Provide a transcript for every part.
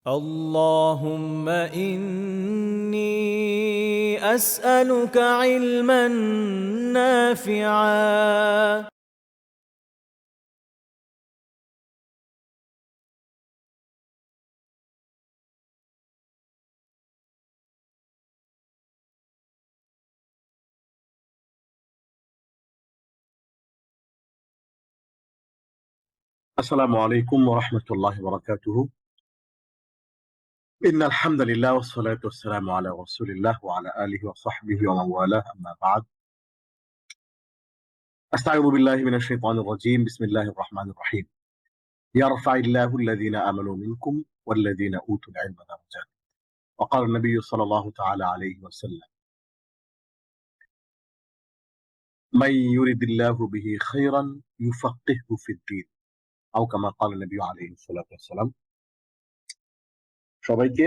اللهم إني أسألك علما نافعا আসসালামু আলাইকুম ওয়া রাহমাতুল্লাহি ওয়া বারাকাতুহু। ইন্নাল হামদালিল্লাহ ওয়াস সালাতু ওয়াস সালামু আলা রাসূলিল্লাহ ওয়া আলা আলিহি ওয়া সাহবিহি ওয়া মান ওয়ালাহ, আম্মা বা'দ। আস্তাউযু বিল্লাহি মিনাশ শাইতানির রাজীম। বিসমিল্লাহির রাহমানির রাহিম। ইয়ারফা'িল্লাহু আল্লাযীনা আমানু মিনকুম ওয়াল্লাযীনা উতুল ইলমা দারাজাত। ওয়া ক্বালা an-নাবিয়্যু সাল্লাল্লাহু তাআলা আলাইহি ওয়া সাল্লাম, মান ইউরিদিল্লাহু বিহি খায়রান ইউফাক্কিহহু ফিদ-দ্বীন। আও কামা ক্বালা an-নাবিয়্যু আলাইহি সাল্লাতু ওয়াস সালাম। সবাইকে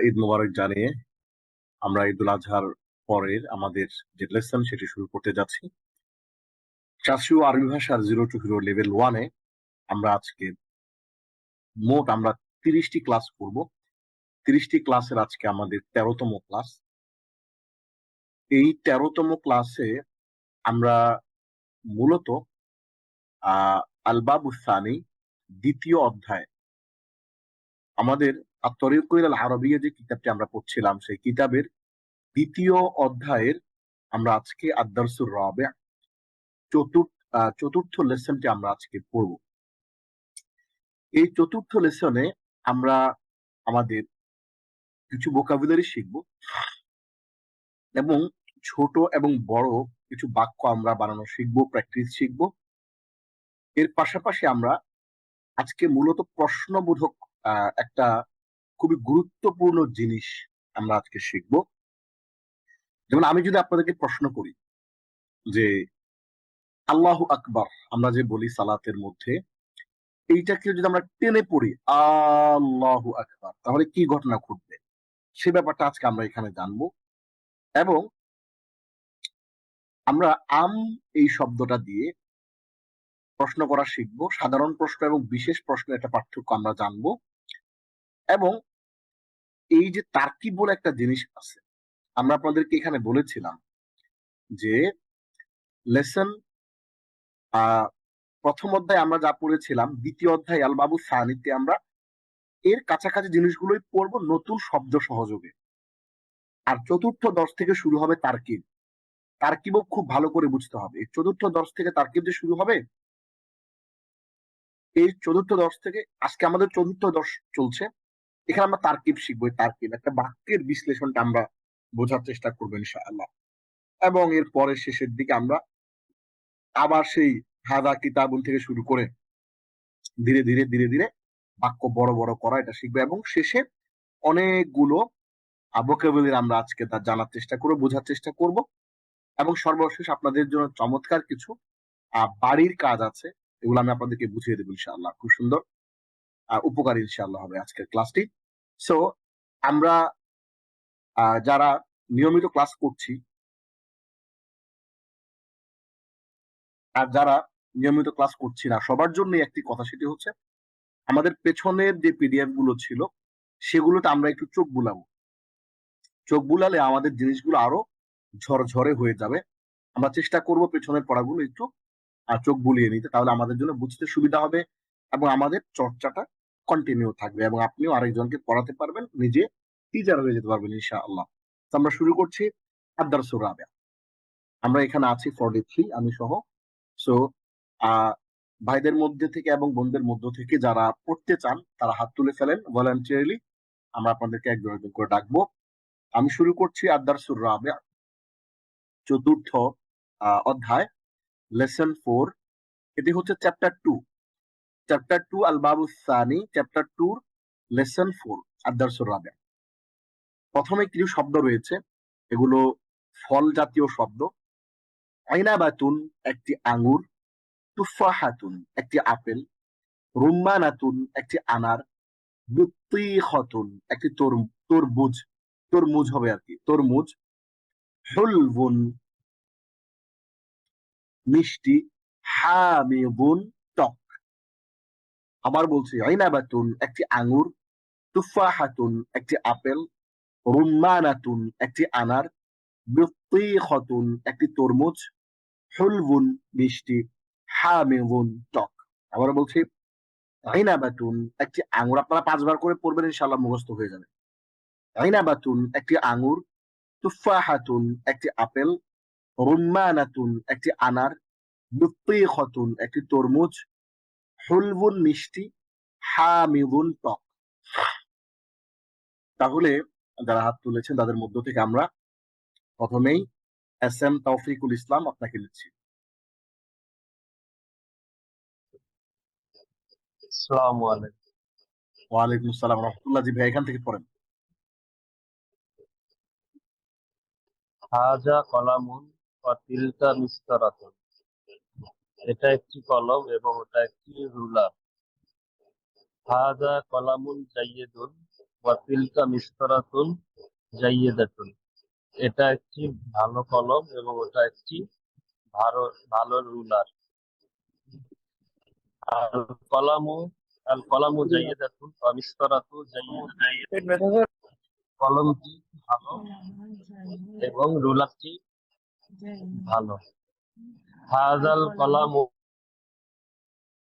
ঈদ মোবারক জানিয়ে আমরা ঈদুল আজহার পরের আমাদের যে লেসন সেটি শুরু করতে যাচ্ছি। চাষীয় আরবি ভাষার 0 to hero লেভেল 1 এ আমরা আজকে মোট 30টি ক্লাস করব। 30টি ক্লাসের আজকে আমাদের 13তম ক্লাস। এই 13তম ক্লাসে আমরা মূলত আল বাবুস সানি, দ্বিতীয় অধ্যায়, আমাদের আত-তরিক ইলাল আরাবিয়্যা যে কিতাবটি আমরা পড়ছিলাম সেই কিতাবের দ্বিতীয় অধ্যায়ের আমরা আজকে আদ-দারসুর রাবি', চতুর্থ লেসনটি আমরা আজকে পড়ব। এই চতুর্থ লেসনে আমরা আমাদের কিছু ভোকাবুলারি শিখব এবং ছোট এবং বড় কিছু বাক্য আমরা বানানো শিখব, প্র্যাকটিস শিখব। এর পাশাপাশি আমরা আজকে মূলত প্রশ্নবোধক একটা খুবই গুরুত্বপূর্ণ জিনিস আমরা আজকে শিখব। যেমন আমি যদি আপনাদেরকে প্রশ্ন করি যে আল্লাহু আকবার আমরা যে বলি সালাতের মধ্যে, এইটাকে যদি আমরা টেনে পড়ি আল্লাহু আকবার, তাহলে কি ঘটনা ঘটবে সে ব্যাপারটা আজকে আমরা এখানে জানবো। এবং আমরা এই শব্দটা দিয়ে প্রশ্ন করা শিখব। সাধারণ প্রশ্ন এবং বিশেষ প্রশ্নের একটা পার্থক্য আমরা জানবো। এবং এই যে তারকিব বলে একটা জিনিস আছে, আমরা আপনাদেরকে এখানে বলেছিলাম যে লেসন প্রথম অধ্যায় আমরা যা পড়েছিলাম, দ্বিতীয় অধ্যায় আল বাবু সানিতে আমরা এর কাছাকাছি জিনিসগুলোই পড়বো নতুন শব্দ সহযোগে। আর চতুর্থ দর্শ থেকে শুরু হবে তারকিব। তারকিবও খুব ভালো করে বুঝতে হবে। এই চতুর্থ দর্শ থেকে তারকিব যে শুরু হবে, এই চতুর্থ দর্শ থেকে আজকে আমাদের চতুর্থ দর্শ চলছে, এখানে আমরা তারকিব শিখবো। তারকিব একটা বাক্যের বিশ্লেষণটা আমরা বোঝার চেষ্টা করবো ইনশাআল্লাহ। এবং এর পরে শেষের দিকে আমরা আবার সেই হাদা কিতাবুন থেকে শুরু করে ধীরে ধীরে ধীরে ধীরে বাক্য বড় বড় করা এটা শিখবো। এবং শেষে অনেকগুলো ভোকাবুলারি আমরা আজকে তা জানার চেষ্টা করবো, বোঝার চেষ্টা করব। এবং সর্বশেষ আপনাদের জন্য চমৎকার কিছু বাড়ির কাজ আছে, এগুলো আমি আপনাদেরকে বুঝিয়ে দেবো ইনশাআল্লাহ। খুব সুন্দর উপকারী ইনশাআল্লাহ হবে আজকের ক্লাসটি। সো আমরা যারা নিয়মিত ক্লাস করছি আর যারা নিয়মিত ক্লাস করছি না, সবার জন্যই একটি কথা, সেটি হচ্ছে আমাদের পেছনের যে পিডিএফ গুলো ছিল সেগুলোতে আমরা একটু চোখ বুলাবো। চোখ বুলালে আমাদের জিনিসগুলো আরো ঝরঝরে হয়ে যাবে। আমরা চেষ্টা করব পেছনের পড়াগুলো একটু চোখ বুলিয়ে নিতে, তাহলে আমাদের জন্য বুঝতে সুবিধা হবে এবং আমাদের চর্চাটা কন্টিনিউ থাকবে এবং আপনিও আরেকজনকে পড়াতে পারবেন, নিজে টিচার হয়ে যেতে পারবেন ইনশাআল্লাহ। তো আমরা শুরু করছি আদ-দারসুর রাবি'a। আমরা এখানে আছি 43 আমি সহ। সো ভাইদের মধ্যে থেকে এবং বোনদের মধ্য থেকে যারা পড়তে চান তারা হাত তুলে ফেলেন ভলান্টিয়ারলি, আমরা আপনাদেরকে একজন একজন করে ডাকবো। আমি শুরু করছি আদ-দারসুর রাবি'a, চতুর্থ অধ্যায়, লেসন 4। এটি হচ্ছে চ্যাপ্টার 2 আল বাবু সানি, চ্যাপ্টার 2 লেসন 4 আদ-দারসুর রাবি'a। প্রথমে কিছু শব্দ রয়েছে, এগুলো ফল জাতীয় শব্দ। আইনাবাতুন একটি আঙ্গুর, তুফাহাতুন একটি আপেল, রুম্মানাতুন একটি আনার, বুত্তিখাতুন একটি তরমুজ, তরমুজ হবে আর কি, তরমুজ, হুলবুন মিষ্টি, হামিবুন টক। আবার বলছি আইনাবাতুন একটি আঙ্গুর, তুফাহাতুন একটি আপেল, রুম্মানাতুন একটি আনার, বিত্তিখাতুন একটি তরমুজ, হুলবুন মিষ্টি, হামিদুন টক। আবার বলছি, আইনাবাতুন একটি আঙ্গুর। আপনারা 5 বার করে পড়বেন, ইনশাআল্লাহ মুখস্থ হয়ে যাবে। আইনাবাতুন একটি আঙ্গুর, তুফাহাতুন একটি আপেল, রুম্মানাতুন একটি আনার, বিত্তিখাতুন একটি তরমুজ, হুলবুন মিষ্টি, হামিদুন টক। তাহলে যারা হাত তুলেছেন তাদের মধ্য থেকে আমরা প্রথমেই এস এম তৌফিকুল ইসলাম আপনাকে নিচ্ছি। আসসালামু আলাইকুম। ওয়ালাইকুম আসসালাম রহমতুল্লাহ। জি ভাই, এখান থেকে পড়েন। হাজা কলামুন ওয়া তিলকা মিসতারাতুন। এটা একটি কলম এবং ওটা একটি রুলার। হাজা কলামুন জাইয়িদুন ওয়া তিলকা মিসতারাতুন জাইয়িদাতুন। এটা একটি ভালো কলম এবং ওটা একটি ভালো ভালো রুলার। আল কলামু আল কলামু জাইয়িদাতুন ওয়া মিসতারাতু জাইয়িদাতুন। কলমটি ভালো এবং রুলারটি ভালো। হাজাল কলামু।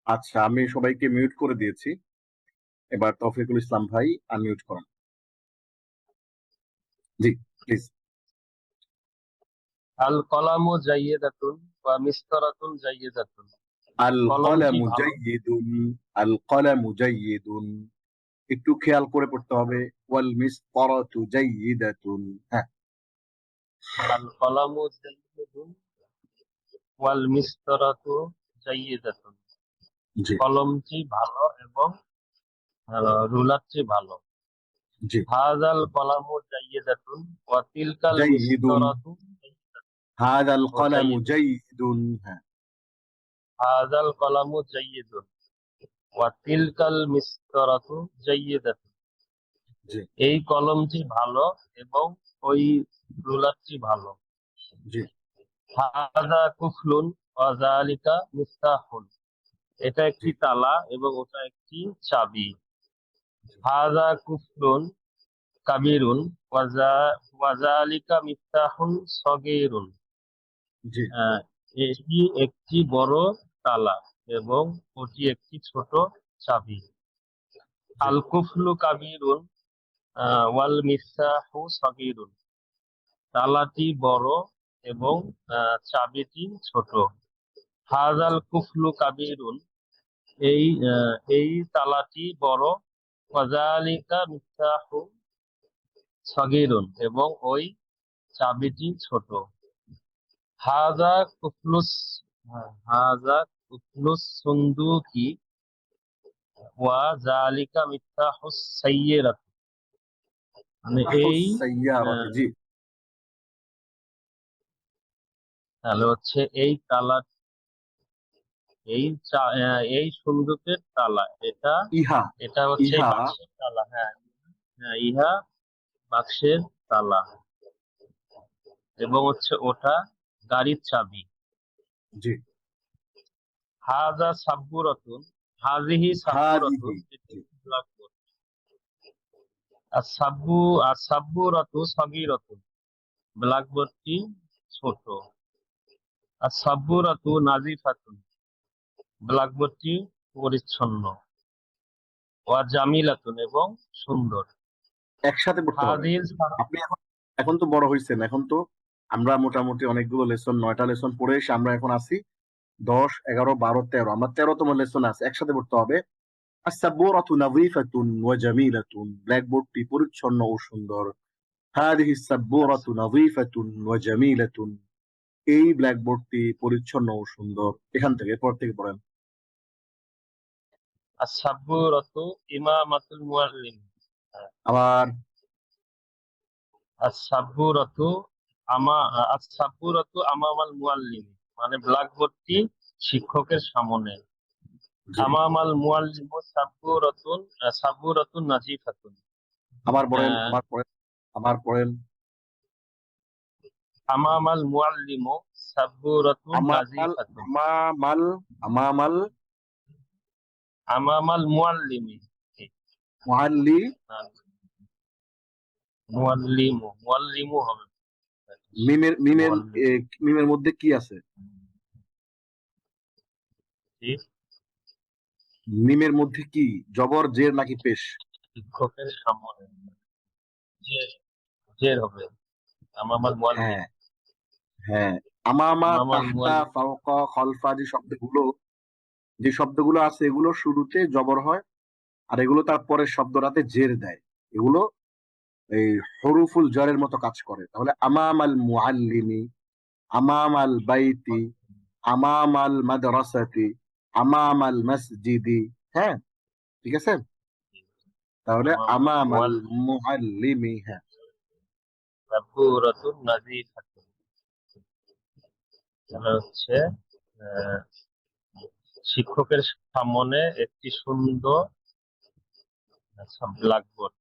আচ্ছা, আমি সবাইকে মিউট করে দিয়েছি। এবার তৌফিকুল ইসলাম ভাই আনমিউট করেন। জি প্লিজ। আল কলামু জাইয়িদাতুন ওয়া মিসতারাতুন জাইয়িদাতুন। আল কলমটি কলামু ভালো। জাইয়িদুন, আল কলামু জাইয়িদুন। একটু খেয়াল করে পড়তে হবে। ওয়াল মিসতারাতু জাইয়িদাতুন। হ্যাঁ, আল কলামু জাইয়িদুন ওয়াল মিসতারাতু জাইয়িদাতুন। জি কলমটি ভালো এবং রুলারটি ভালো। জি। হাযাল কলামু জাইয়িদাতুন ওয়া তিলকাল জাইয়িদুন, মিসতারাতু হাযাল কলামু জাইয়িদুন। জাইয়িদুন। হ্যাঁ, হাযাল কলামু জাইয়িদুন ওয়া তিলকাল মিসতারাতু জাইয়িদাতুন। জি এই কলমটি ভালো এবং ওই রুলারটি ভালো। জি হাযা কুফলুন ওয়া যালিকা মিফতাহুন। এটা একটি তালা এবং ওটা একটি চাবি। হাযা কুফলুন কাবীরুন ওয়া যালিকা মিফতাহুন সগীরুন। জি এটি একটি বড় তালা এবং ওটি একটি ছোট চাবি। আল কুফলু কাবীরুন ওয়াল মিফতাহু সগীরুন। তালাটি বড় এবং চাবিটি ছোট। হাযাল কুফলু কাবীরুন। এই তালাটি বড়। ওয়া যালিকা মিফতাহু সগীরুন এবং ওই চাবিটি ছোট। হাযা কুফলুস হাযা কুফলুস সুন্দুকি ওয়া যালিকা মিফতাহুস সাইয়্যারাত। মানে এই সাইয়্যারাতি। জি তাহলে হচ্ছে এই তালা এই সুন্দুকের তালা। এটা ইহা এটা হচ্ছে ইহা বাক্সের তালা। হ্যাঁ, হ্যাঁ, ইহা বাক্সের তালা এবং হচ্ছে ওটা গাড়ির চাবি। জি হাযা সাব্বুরাতুন। হাযিহি সাব্বুরাতুন। হাদিহি। এটি জি ব্ল্যাকবোর্ড। আস-সাব্বুরাতু সগীরাতুন। ব্ল্যাকবোর্ডটি ছোট। আস-সাব্বুরাতু নাযিফাতুন। ব্ল্যাকবোর্ডটি পরিচ্ছন্ন। ওয়া জামিলাতুন এবং সুন্দর। একসাথে পড়তে হবে। হাযিহিল আপনি এখন এখন তো বড় হয়েছেন। এখন তো আমরা মোটামুটি অনেকগুলো লেসন, 9টা লেসন পড়ে এসে আমরা এখন আসি 10, 11, 12, 13। আমরা 13তম লেসনে আছে। একসাথে পড়তে হবে। আস-সাব্বুরাতু নাযিফাতুন ওয়া জামিলাতুন। ব্ল্যাকবোর্ডটি পরিচ্ছন্ন ও সুন্দর। হাদিহি সাব্বুরাতু নাযিফাতুন ওয়া জামিলাতুন। এই ব্ল্যাকবোর্ডটি পরিচ্ছন্ন ও সুন্দর। এখান থেকে এরপর থেকে পড়েন। আস-সাব্বুরাতু ইমামাতুল মুআল্লিম। আবার আস-সাব্বুরাতু আস-সাব্বুরাতু আমামাল মুআল্লিম। মানে ব্ল্যাকবোর্ডটি শিক্ষকের সামনে। জি আমামাল মুআল্লিমু সাব্বুরাতুন নাযিফাতুন। আবার পড়েন, আহ, আবার পড়েন, আবার পড়েন। আমামাল মুআল্লিমু সাব্বুরাতুন আমামাল নাযিফাতুন। আমামাল আমামাল আমামাল মুআল্লিমি। মুআল্লি না, মুআল্লিমু হবে। মিমের মিমের মুআল্লিম। মিমের মধ্যে কি আছে? জি, মিমের মধ্যে কি, জবর, জের নাকি পেশ? শিক্ষকের সামনে যে জের হবে। আমামাল মুআল্লিম। হ্যাঁ হ্যাঁ, আমামা, আমামাল তাহতা, মুআল্লিম। ফাওকা, খলফা যে শব্দগুলো আছে এগুলো শুরুতে জবর হয়, আর এগুলো তার পরের শব্দটাতে জের দেয়। এগুলো এই হরুফুল জরের মতো কাজ করে। তাহলে আমামাল মুআল্লিমি, আমামাল বাইতি, আমামাল মাদ্রাসাতি, আমামাল মসজিদি। হ্যাঁ, ঠিক আছে। তাহলে আমামাল আমামাল মুআল্লিম। মুআল্লিমি। হ্যাঁ, সাবুরাতুন নাযীফাতুন। তাহলে হচ্ছে আহ, শিক্ষকের সামনে একটি সুন্দর ব্ল্যাকবোর্ড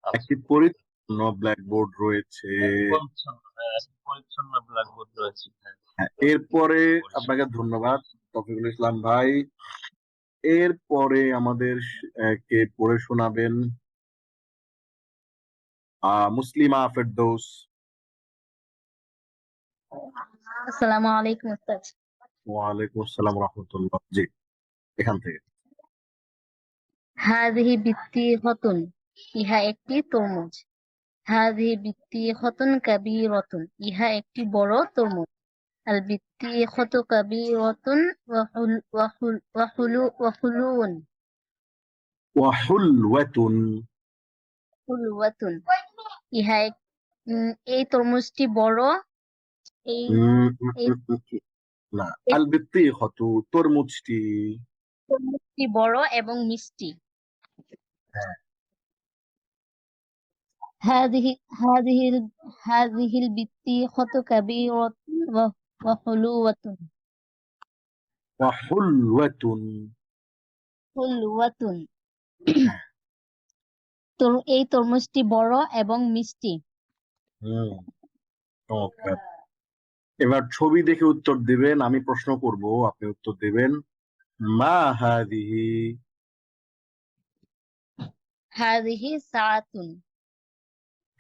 আছে। একটি পরিচ্ছন্ন ব্ল্যাকবোর্ড রয়েছে। পরিচ্ছন্ন, হ্যাঁ, একটি পরিচ্ছন্ন ব্ল্যাকবোর্ড রয়েছে। হ্যাঁ, হ্যাঁ, এরপরে আপনাকে পরিষ্কার। ধন্যবাদ তৌফিকুল ইসলাম ভাই। এরপরে আমাদের কে পড়ে শোনাবেন? মুসলিমা ফেরদৌস। আসসালামু আলাইকুম উস্তাদ। ওয়ালাইকুম আসসালাম রহমতুল্লাহ। জি, এখান থেকে। হাযিহি বিত্তিহাতুন, ইহা একটি তরমুজ। হাযিহি বিত্তিহাতুন কাবীরাতুন, ইহা একটি বড় তরমুজ। আল বিত্তিহাতু কাবীরাতুন ওয়া হুলুন ওয়াহুলওয়াতুন। হুলওয়াতুন, ইহা এই তরমুজটি বড়। এই উম, উম, এই উম, উম, না, আল বিত্তিহাতু তরমুজটি। তরমুজটি বড় এবং মিষ্টি। হ্যাঁ, هذه هذه البطيخة كبيرة وحلوة ওয়াহুলওয়াতুন। حلوة হ্যাঁ, এই তরমুজটি বড় এবং মিষ্টি। হুম, চমৎকার। এবার ছবি দেখে উত্তর দিবেন, আমি প্রশ্ন করব, আপনি উত্তর দিবেন। মা হাদিহি। هذه ساعة।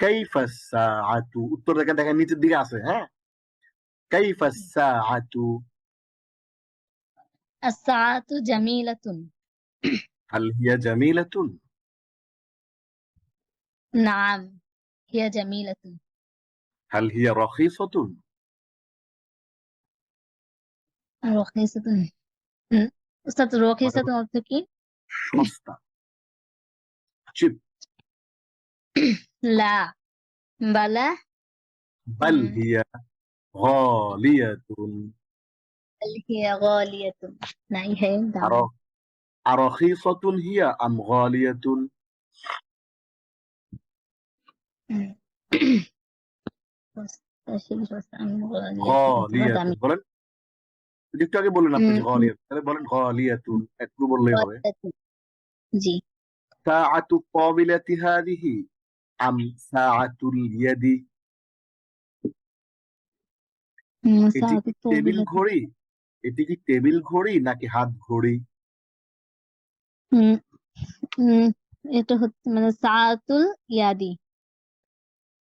কাইফা সাআতু। উত্তর দেখেন, দেখেন নিচের দিকে আছে। হ্যাঁ, কাইফা সাআতু। الساعة جميلة। হাল হিয়া জামিলাতুন। نعم، هي جميلة। হাল হিয়া রখিসাতুন। رخيصة। أستاذ رخيصة অর্থ কি? সস্তা, চিপ। لا بلا বাল হিয়া গালিয়াতুন। بل هي غالية। না, ইহাই দাম। আর আরখিসাতুন হিয়া আম গালিয়াতুন। হুম। সস্তা, আমি غالية অথবা গালিয়াতুন দামি। বলেন। একটু আগে বললেন আপনি যে গালিয়াতুন, তাহলে বলেন গালিয়াতুন, একটু বললেই হবে। জি। সাআতু কাবিলাতি হাদিহি আম সাআতুল ইয়াদি। এটি ساعة কি টেবিল الطويلة। ঘড়ি? এটি কি টেবিল ঘড়ি নাকি হাত ঘড়ি? হুম, হুম, এটা হচ্ছে মানে সাআতুল ইয়াদি।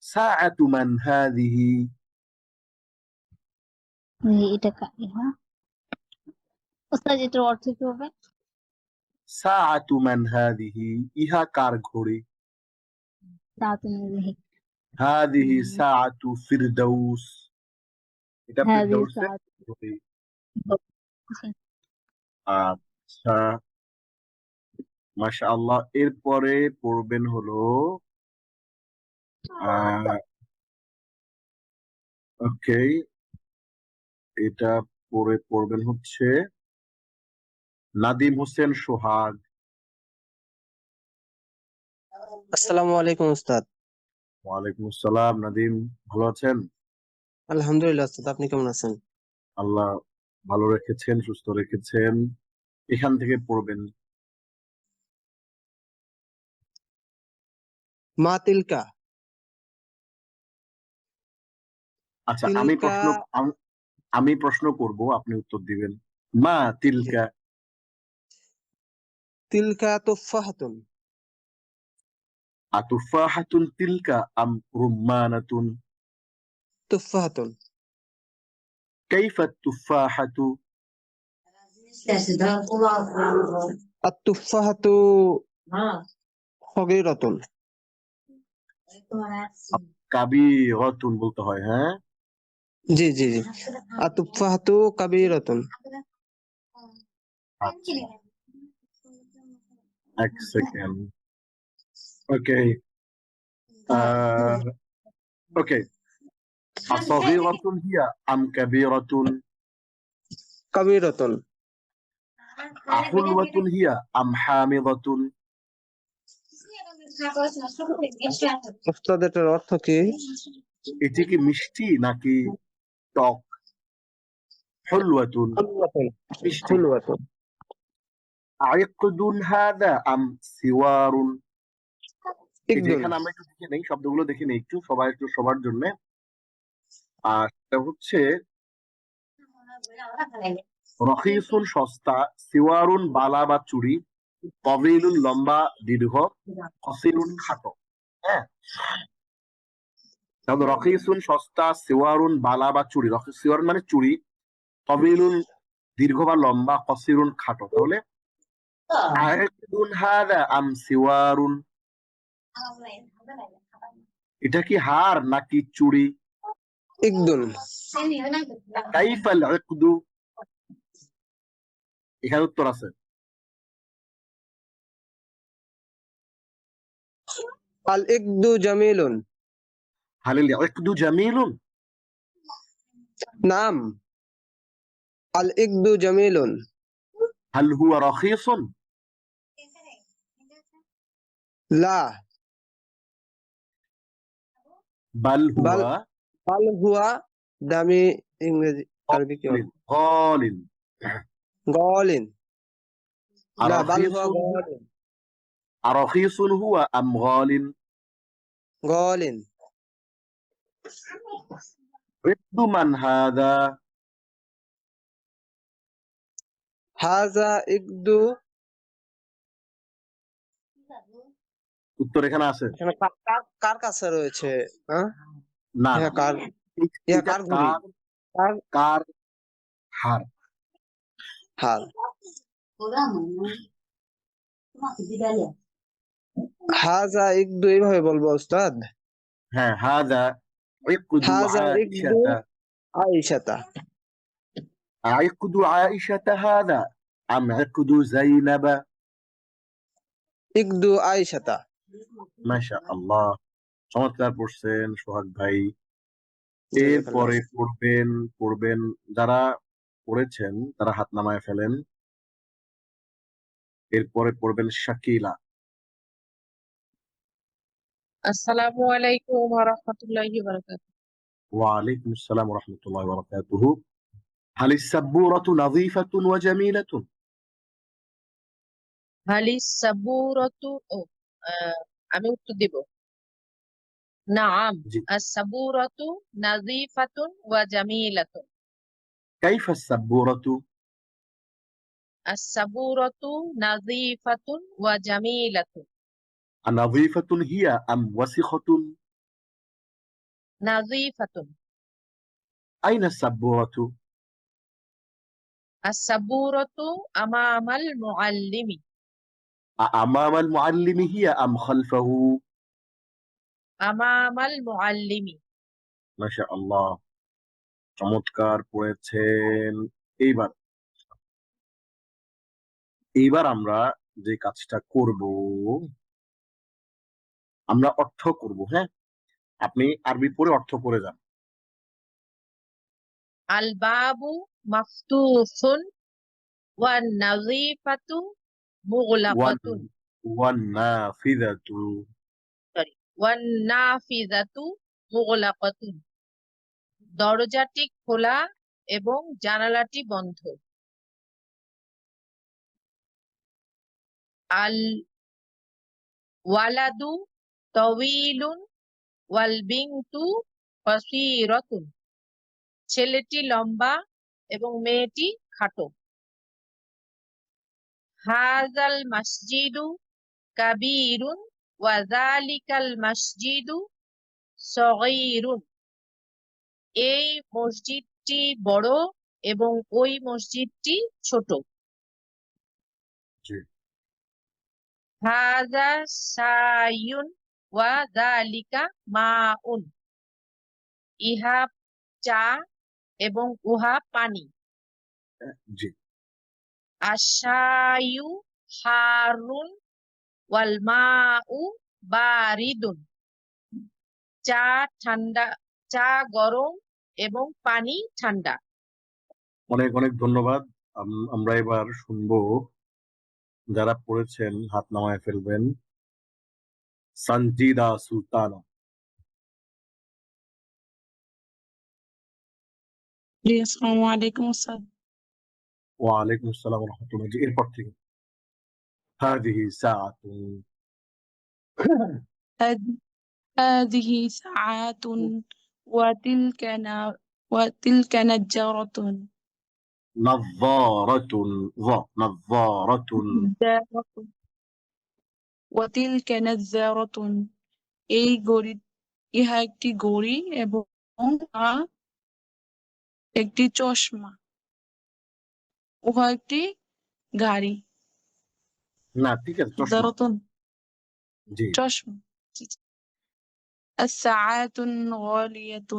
সাআতু মান হাদিহি। এটা হ্যাঁ ওস্তাদ, এটার অর্থ কি হবে? সাআতু মান হাদিহি, ইহা কার ঘড়ি? সাআতুল ইয়াদি। হাদিহি সাআতু ফিরদাউস, এটা هذه ফিরদাউসের ساعة। ঘড়ি। আচ্ছা, মাশাআল্লাহ। এরপরে পড়বেন হলো ওকে, এটা পড়বেন হচ্ছে নাদিম হোসেন সোহাগ। আসসালামু আলাইকুম উস্তাদ। ওয়ালাইকুম আসসালাম। নাদিম, ভালো আছেন? আলহামদুলিল্লাহ উস্তাদ, আপনি কেমন আছেন? আল্লাহ ভালো রেখেছেন, সুস্থ রেখেছেন। এখান থেকে পড়বেন। মা তিলকা। আচ্ছা, তিলকা। আমি প্রশ্ন করব, আপনি উত্তর দিবেন। মা তিলকা। তিলকা তুফাহাতুন। আতুফাহাতুন তিলকা আম রুম্মানাতুন? তুফাহাতুন। কাইফা তুফাহাতু? আত-তুফাহাতু সগীরাতুন। কাবীরাতুন বলতে হয়, হ্যাঁ। জি জি জি। আত-তুফাহাতু কাবীরাতুন। আচ্ছা, এক সেকেন্ড। ওকে, ওকে। আসগীরাতুন হিয়া আম কাবীরাতুন? কাবীরাতুন। আহুলওয়াতুন হিয়া আম হামিদাতুন? উস্তাদ এটার অর্থ কি? এটি কি মিষ্টি নাকি টক? হুলওয়াতুন হুলওয়াতুন। মিষ্টি। হুলওয়াতুন। আইকদুন হাদা আম সিওয়ারুন? এই যে ইকদুন। এখানে আমরা একটু দেখে নেই, শব্দগুলো দেখে নেই একটু, সবাই একটু সবার জন্য। আর এটা হচ্ছে রখিসুন সস্তা, সিওয়ারুন বালা বা চুড়ি, তবিলুন লম্বা দীর্ঘ, কসিরুন খাটো। হ্যাঁ, তাহলে রখিসুন সস্তা, সিওয়ারুন বালা বা চুড়ি, সিওয়ারুন মানে চুড়ি, তবিলুন দীর্ঘ বা লম্বা, কসিরুন খাটো। তাহলে আইকদুন হাদা আম সিওয়ারুন? এটা কি হার নাকি চুড়ি? ইকদুন। কাইফাল ইকদু? এখানে উত্তর আছে। আল ইকদু জামিলুন। হালিল ইকদু জামিলুন? নাম। আল ইকদু জামিলুন। হাল হুয়া রখিসুন? লা। বাল বাল হুয়া বাল হুয়া দামি। ইংরেজি আরবি কি হবে? গালিন। গালিন। লা বাল হুয়া আরখিসুন গালিন। আরখিসুন হুয়া আম গালিন? গালিন। ইকদু মান হাদা? হাজা ইকদু। উত্তর এখানে আছে। এখানে কার কাছে রয়েছে? হ্যাঁ, না না, ইহা কার? ইহা এটা কার ঘড়ি? কার? কার কার হার? হাল? হাজা ইকদু এইভাবে বলবো উস্তাদ? হ্যাঁ, হাদা ইকদু হাজা ইকদু আয়েশাতা। আইশাতা। ইকদু আয়েশাতা হাদা আম ইকদু যায়নাবা? ইকদু আইশাতা। মাশাআল্লাহ, চমৎকার পড়ছেন সোহাগ ভাই। জাযাকাল্লাহ। এরপরে পড়বেন যারা পড়েছেন তারা হাত নামায় ফেলেন। এরপরে পড়বেন শাকিলা। আসসালামু আলাইকুম ওয়া রাহমাতুল্লাহি ওয়া বারাকাতুহু। ওয়ালাইকুম আসসালাম ওয়া রাহমাতুল্লাহি ওয়া বারাকাতুহু। হাল ইস-সাব্বুরাতু নাযীফাতুন ওয়া জামিলাতুন? হালিস সাবুরাতু আমি উত্তর দেব। নাআম, জি। আস-সাবুরাতু নাযীফাতুন ওয়া জামিলাতুন। কাইফা আস-সাব্বুরাতু? আস-সাবুরাতু নাযীফাতুন ওয়া জামিলাতুন। আনাযীফাতুন হিয়া আম ওয়াসিখাতুন? নাযীফাতুন। আইনা আস-সাব্বুরাতু? আস-সাবুরাতু আমামাল মুআল্লিমি। আমামাল মুআল্লিমি হিয়া আম খালফাহু? আমামাল মুআল্লিমি। মাশাআল্লাহ, চমৎকার পড়েছেন। এইবার এইবার আমরা যে কাজটা করব, আমরা অর্থ করব। হ্যাঁ, আপনি আরবি পড়ে অর্থ করে যান। আল বাবু মাফতুহুন ওয়ান নাযীফাতু ওয়ান মুগলাকাতুন। ওয়ান নাফিযাতু? সরি, ওয়ান নাফিযাতু মুগলাকাতুন। দরজাটি খোলা এবং জানালাটি বন্ধ। আল ওয়ালাদু তাওয়ীলুন ওয়াল বিনতু কাসীরাতুন। ছেলেটি লম্বা এবং মেয়েটি খাটো। হাযাল মাসজিদু কাবীরুন ওয়াযালিকাল মাসজিদু সগীরুন, এই মসজিদটি বড় এবং ওই মসজিদটি ছোট। জি হাযা সায়ুন ওয়া যালিকা মাউন, ইহা চা এবং উহা পানি। জি আশায়ু হারুন ওয়াল মাউ বারিদুন, চা ঠান্ডা, চা গরম এবং পানি ঠান্ডা। অনেক অনেক ধন্যবাদ। আমরা এবার শুনবো, যারা পড়েছেন হাত নামায় ফেলবেন। সঞ্জিদা সুলতানা। জি, আসসালামু আলাইকুম স্যার। ওয়ালাইকুম আসসালাম ওয়া রাহমাতুল্লাহ। জি, এরপর থেকে হাদিহি সাআতুন। هذه ساعات وتلك وتلك نجارة. نظارة. نظارة. نجارة. وتلك نجارة. এই ঘড়ি, ইহা একটি ঘড়ি এবং তা একটি চশমা। উহা একটি গাড়ি। না, ঠিক আছে, চশমা। জারতুন, জি চশমা। الساعات غالية.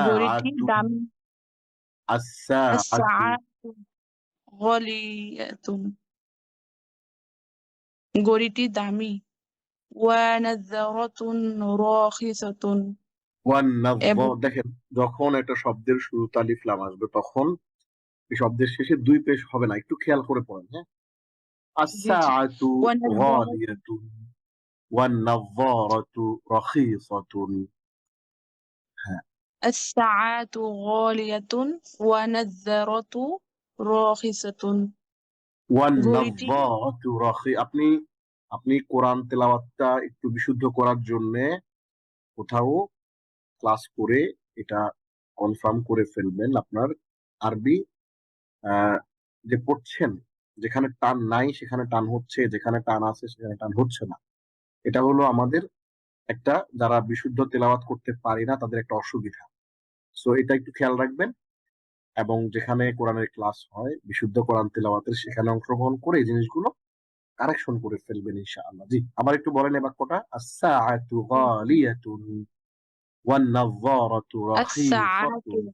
ঘড়িটি الساعة. দামি। الساعة. الساعات غالية. ঘড়িটি দামি। ونذرة راخصة. এবং দেখেন, যখন একটা শব্দের শুরুতে আলিফ লাম আসবে তখন এই শব্দের শেষে দুই পেশ হবে না, একটু খেয়াল করে পড়েন। হ্যাঁ, জি জি। الساعة ونذرة. غالية والنظارة رخيصة. হ্যাঁ, الساعات غالية ونذرة راخصة. ঘড়িটি والنظارة আপনি আপনি কোরআন তেলাওয়াতটা একটু বিশুদ্ধ করার জন্য কোথাও ক্লাস করে এটা কনফার্ম করে ফেলবেন। আপনার আরবি যে পড়ছেন, যেখানে টান নাই সেখানে টান হচ্ছে, যেখানে টান আছে সেখানে টান হচ্ছে না। এটা হলো আমাদের একটা, যারা বিশুদ্ধ তেলাওয়াত করতে পারি না তাদের একটা অসুবিধা। সো এটা একটু খেয়াল রাখবেন, এবং যেখানে কোরআনের ক্লাস হয় বিশুদ্ধ কোরআন তেলাওয়াতের সেখানে অংশগ্রহণ করে এই জিনিসগুলো কারেকশন করে ফেলবেন ইনশাআল্লাহ। জি, আবার একটু বলেন এই বাক্যটা। আস-সাআতু গালিয়াতুন ওয়ান নাযারাতু الساعات রাখীসাতুন।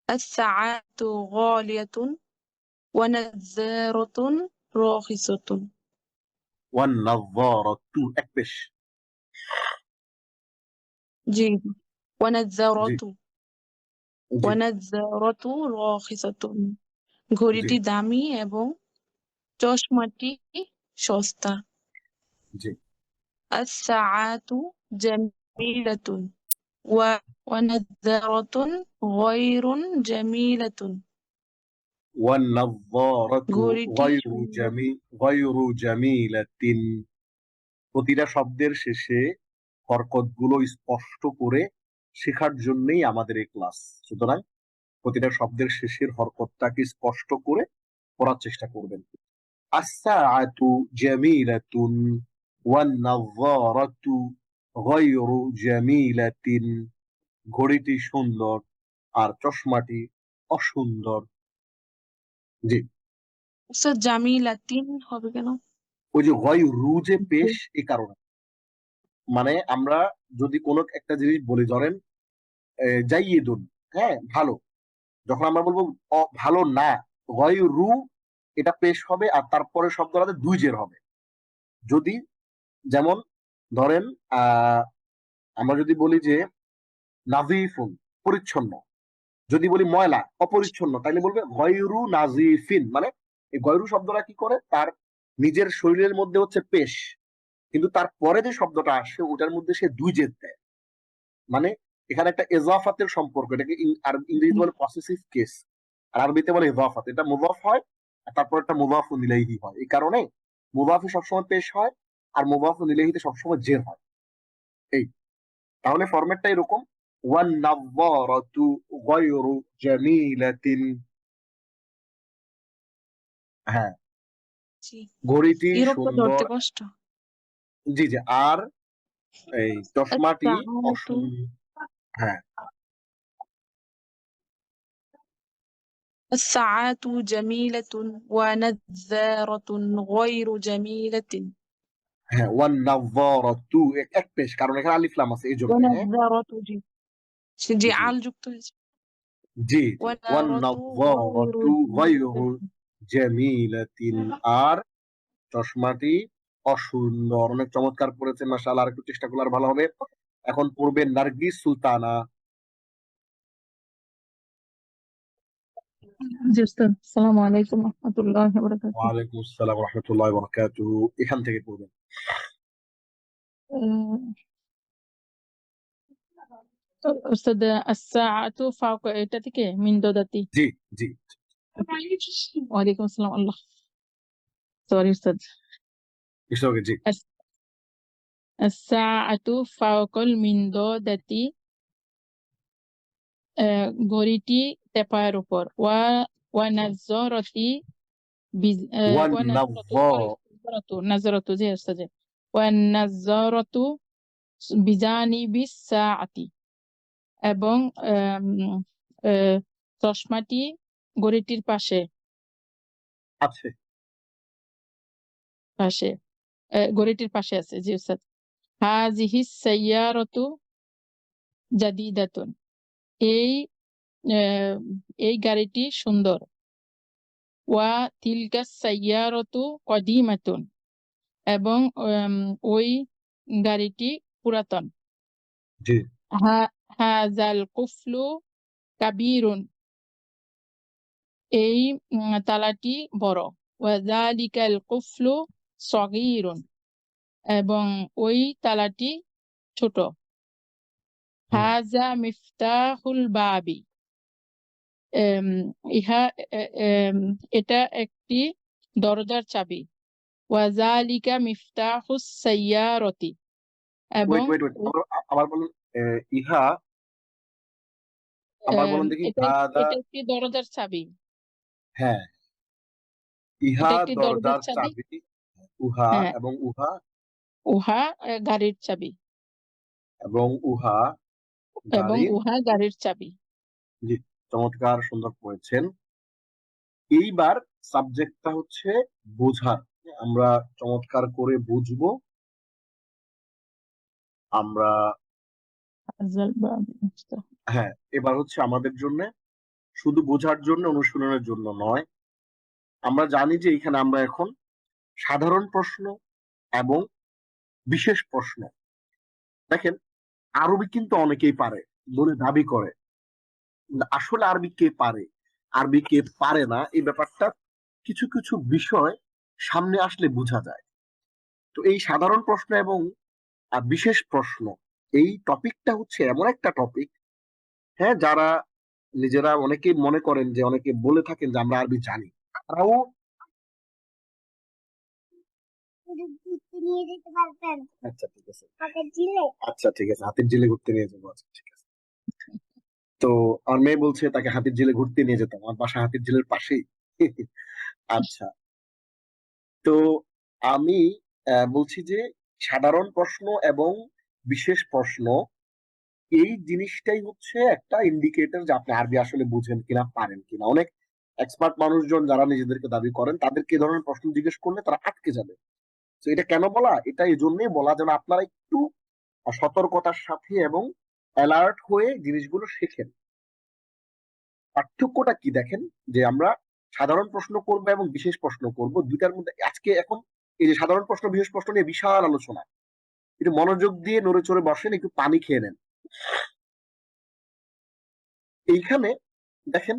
الساعات غالية ونذرة راخصة. ওয়ান নাযারাতু এক পেশ। জি। জি ونذرة জি ونذرة راخصة. জি ঘড়িটি দামি এবং চশমাটি সস্তা। জি الساعات جميلة ونذرة غير جميلة. ওয়ান নাযারাতু ঘড়িটি সুন্দর। গায়রু জামিলাতিন। প্রতিটা শব্দের শেষে হরকতগুলো স্পষ্ট করে শেখার জন্যই আমাদের এই ক্লাস। সুতরাং প্রতিটা শব্দের শেষের হরকতটাকে স্পষ্ট করে পড়ার চেষ্টা করবেন। আস-সাআতু জামিলাতুন ওয়ান নাযারাতু গায়রু জামিলাতিন। ঘড়িটি সুন্দর আর চশমাটি অসুন্দর। জি, স্যার জামিলাতিন হবে কেন? ওই যে গায়রু যে পেশ, এই কারণে। মানে আমরা যদি কোনো একটা জিনিস বলি, ধরেন জাইয়িদুন, হ্যাঁ ভালো, যখন আমরা বলবো ভালো না, গায়রু এটা পেশ হবে আর তারপরে শব্দটাতে দুই জের হবে। যদি, যেমন ধরেন আমরা যদি বলি যে নাজিফুন পরিচ্ছন্ন, যদি বলি ময়লা অপরিচ্ছন্ন, তাইলে বলবে গয়রু নাজিফিন। মানে এই গয়রু শব্দটা কি করে, তার নিজের শরীরের মধ্যে হচ্ছে পেশ, কিন্তু তারপরে যে শব্দটা আসে ওটার মধ্যে সে দুই জেদ দেয়। মানে এখানে একটা এজাফাতের সম্পর্ক, এটাকে আর ইংরেজিতে বলে পসেসিভ কেস, আর আরবিতে বলে এজাফাত। এটা মুজাফ হয় আর তারপর একটা মুজাফুন ইলাইহি হয়। এই কারণে মুজাফে সবসময় পেশ হয় আর মুজাফুন ইলাইহিতে সবসময় জের হয়। এই, তাহলে ফরম্যাটটা এরকম, ওয়ান নাযারাতু গায়রু জামিলাতিন। হ্যাঁ, জি ঘড়িটি ইউরোপ তো সুন্দর। ধরতে কষ্ট। জি জি। আর এই চশমাটি الساعة হ্যাঁ, الساعة جميلة ونظارة غير جميلة হ্যাঁ, ওয়ান নাযারাতু এক পেশ, কারণ এখানে আলিফ লাম আছে এই জন্য। হ্যাঁ, ونظارة জি জি জি আল যুক্ত হয়েছে জি জি। ওয়ান ونظارة غير নাযারাতু গায়রু جميلة জামিলাতিন, আর চশমাটি অসুন্দর। অনেক চমৎকার পড়েছেন, মাশাআল্লাহ। আর একটু চেষ্টা করলে আর ভালো হবে। এখন পড়বেন নার্গিস সুলতানা। জি উস্তাদ, আসসালামু আলাইকুম রহমতুল্লাহি ওয়া বারাকাতুহু। ওয়ালাইকুম আসসালাম ওয়া রাহমাতুল্লাহি ওয়া বারাকাতুহু। এখান থেকে পড়বেন। উস্তাদ, as-সাআতু ফাওকা, এটা থেকে মিন দাদাতি। জি জি। ওয়ালাইকুম আসসালাম। আল্লাহ, সরি উস্তাদ। It's okay. জি আস- as-সাআতু ফাওকাল মিন দাদাতি, ঘড়িটি টেপার উপর। ওয়া নাযরাতি ওয়ান ওয়া নাযরাতু, সরি, নাযার নাযরাতু জি উস্তাদ। ওয়া নাযরাতু বিজানিবিস সাআতি, এবং চশমাটি ঘড়িটির পাশে আছে। পাশে ঘড়িটির পাশে আছে। জি উস্তাদ। হাযিহি সাইয়ারাতু জাদিদাতুন, এই আহ, এই গাড়িটি সুন্দর। ওয়া তিলকা সাইয়ারাতু কদিমাতুন, এবং ওই গাড়িটি পুরাতন। জি হাযাল কুফলু কাবীরুন, এই তালাটি বড়। ওয়া যালিকাল কুফলু সগীরুন, এবং ওই তালাটি ছোট। হাযা মিফতাহুল বাবি, এম, ইহা এটা একটি দরজার চাবি। ওয়া যালিকা মিফতাহুস সাইয়ারাতি, এবং ওয়েট ওয়েট ওয়েট, আবার বলুন। ইহা, আবার বলুন দেখি। এটা হাদা, এটা একটি দরজার চাবি। হ্যাঁ, ইহা এটা একটি দরজার দরজার চাবি। চাবি। উহা হ্যাঁ, এবং উহা উহা গাড়ির চাবি, এবং উহা এবং গাড়ির। উহা গাড়ির চাবি। জি, চমৎকার, সুন্দর পড়েছেন। এইবার সাবজেক্টটা হচ্ছে বোঝার। আমরা চমৎকার করে বুঝবো। আমরা হাযাল বাবি মিফতাহ। হ্যাঁ, এবার হচ্ছে আমাদের জন্য শুধু বোঝার জন্য, অনুশীলনের জন্য নয়। আমরা জানি যে এখানে আমরা এখন সাধারণ প্রশ্ন এবং বিশেষ প্রশ্ন। দেখেন, আরবি কিন্তু অনেকেই পারে বলে দাবি করে, আসলে আরবি কে পারে, আরবি কে পারে না, এই ব্যাপারটা কিছু কিছু বিষয় সামনে আসলে বোঝা যায়। তো এই সাধারণ প্রশ্ন এবং বিশেষ প্রশ্ন, এই টপিকটা হচ্ছে এমন একটা টপিক, হ্যাঁ, যারা নিজেরা অনেকেই মনে করেন যে, অনেকে বলে থাকেন যে আমরা আরবি জানি, তারাও। আচ্ছা ঠিক আছে, আচ্ছা ঠিক আছে, হাতির ঝিলে ঘুরতে নিয়ে যাবো। আচ্ছা ঠিক আছে। তো আমার মেয়ে বলছে তাকে হাতির ঝিলে ঘুরতে নিয়ে যেতাম, আমার বাসা হাতির ঝিলের পাশেই। আচ্ছা, তো আমি বলছি যে সাধারণ প্রশ্ন এবং বিশেষ প্রশ্ন, এই জিনিসটাই হচ্ছে একটা ইন্ডিকেটর যে আপনি আরবি আসলে বুঝেন কিনা, পারেন কিনা। অনেক এক্সপার্ট মানুষজন যারা নিজেদেরকে দাবি করেন, তাদেরকে এই ধরনের প্রশ্ন জিজ্ঞেস করলে তারা আটকে যাবে। তো এটা কেন বলা, এটা এই জন্যই বলা যেন আপনারা একটু সতর্কতার সাথে এবং অ্যালার্ট হয়ে জিনিসগুলো শেখেন। পার্থক্যটা কি দেখেন, যে আমরা সাধারণ প্রশ্ন করবো এবং বিশেষ প্রশ্ন করব, দুইটার মধ্যে আজকে এখন এই যে সাধারণ প্রশ্ন বিশেষ প্রশ্ন নিয়ে বিশাল আলোচনা। একটু মনোযোগ দিয়ে নড়ে চড়ে বসেন, একটু পানি খেয়ে নেন। এইখানে দেখেন,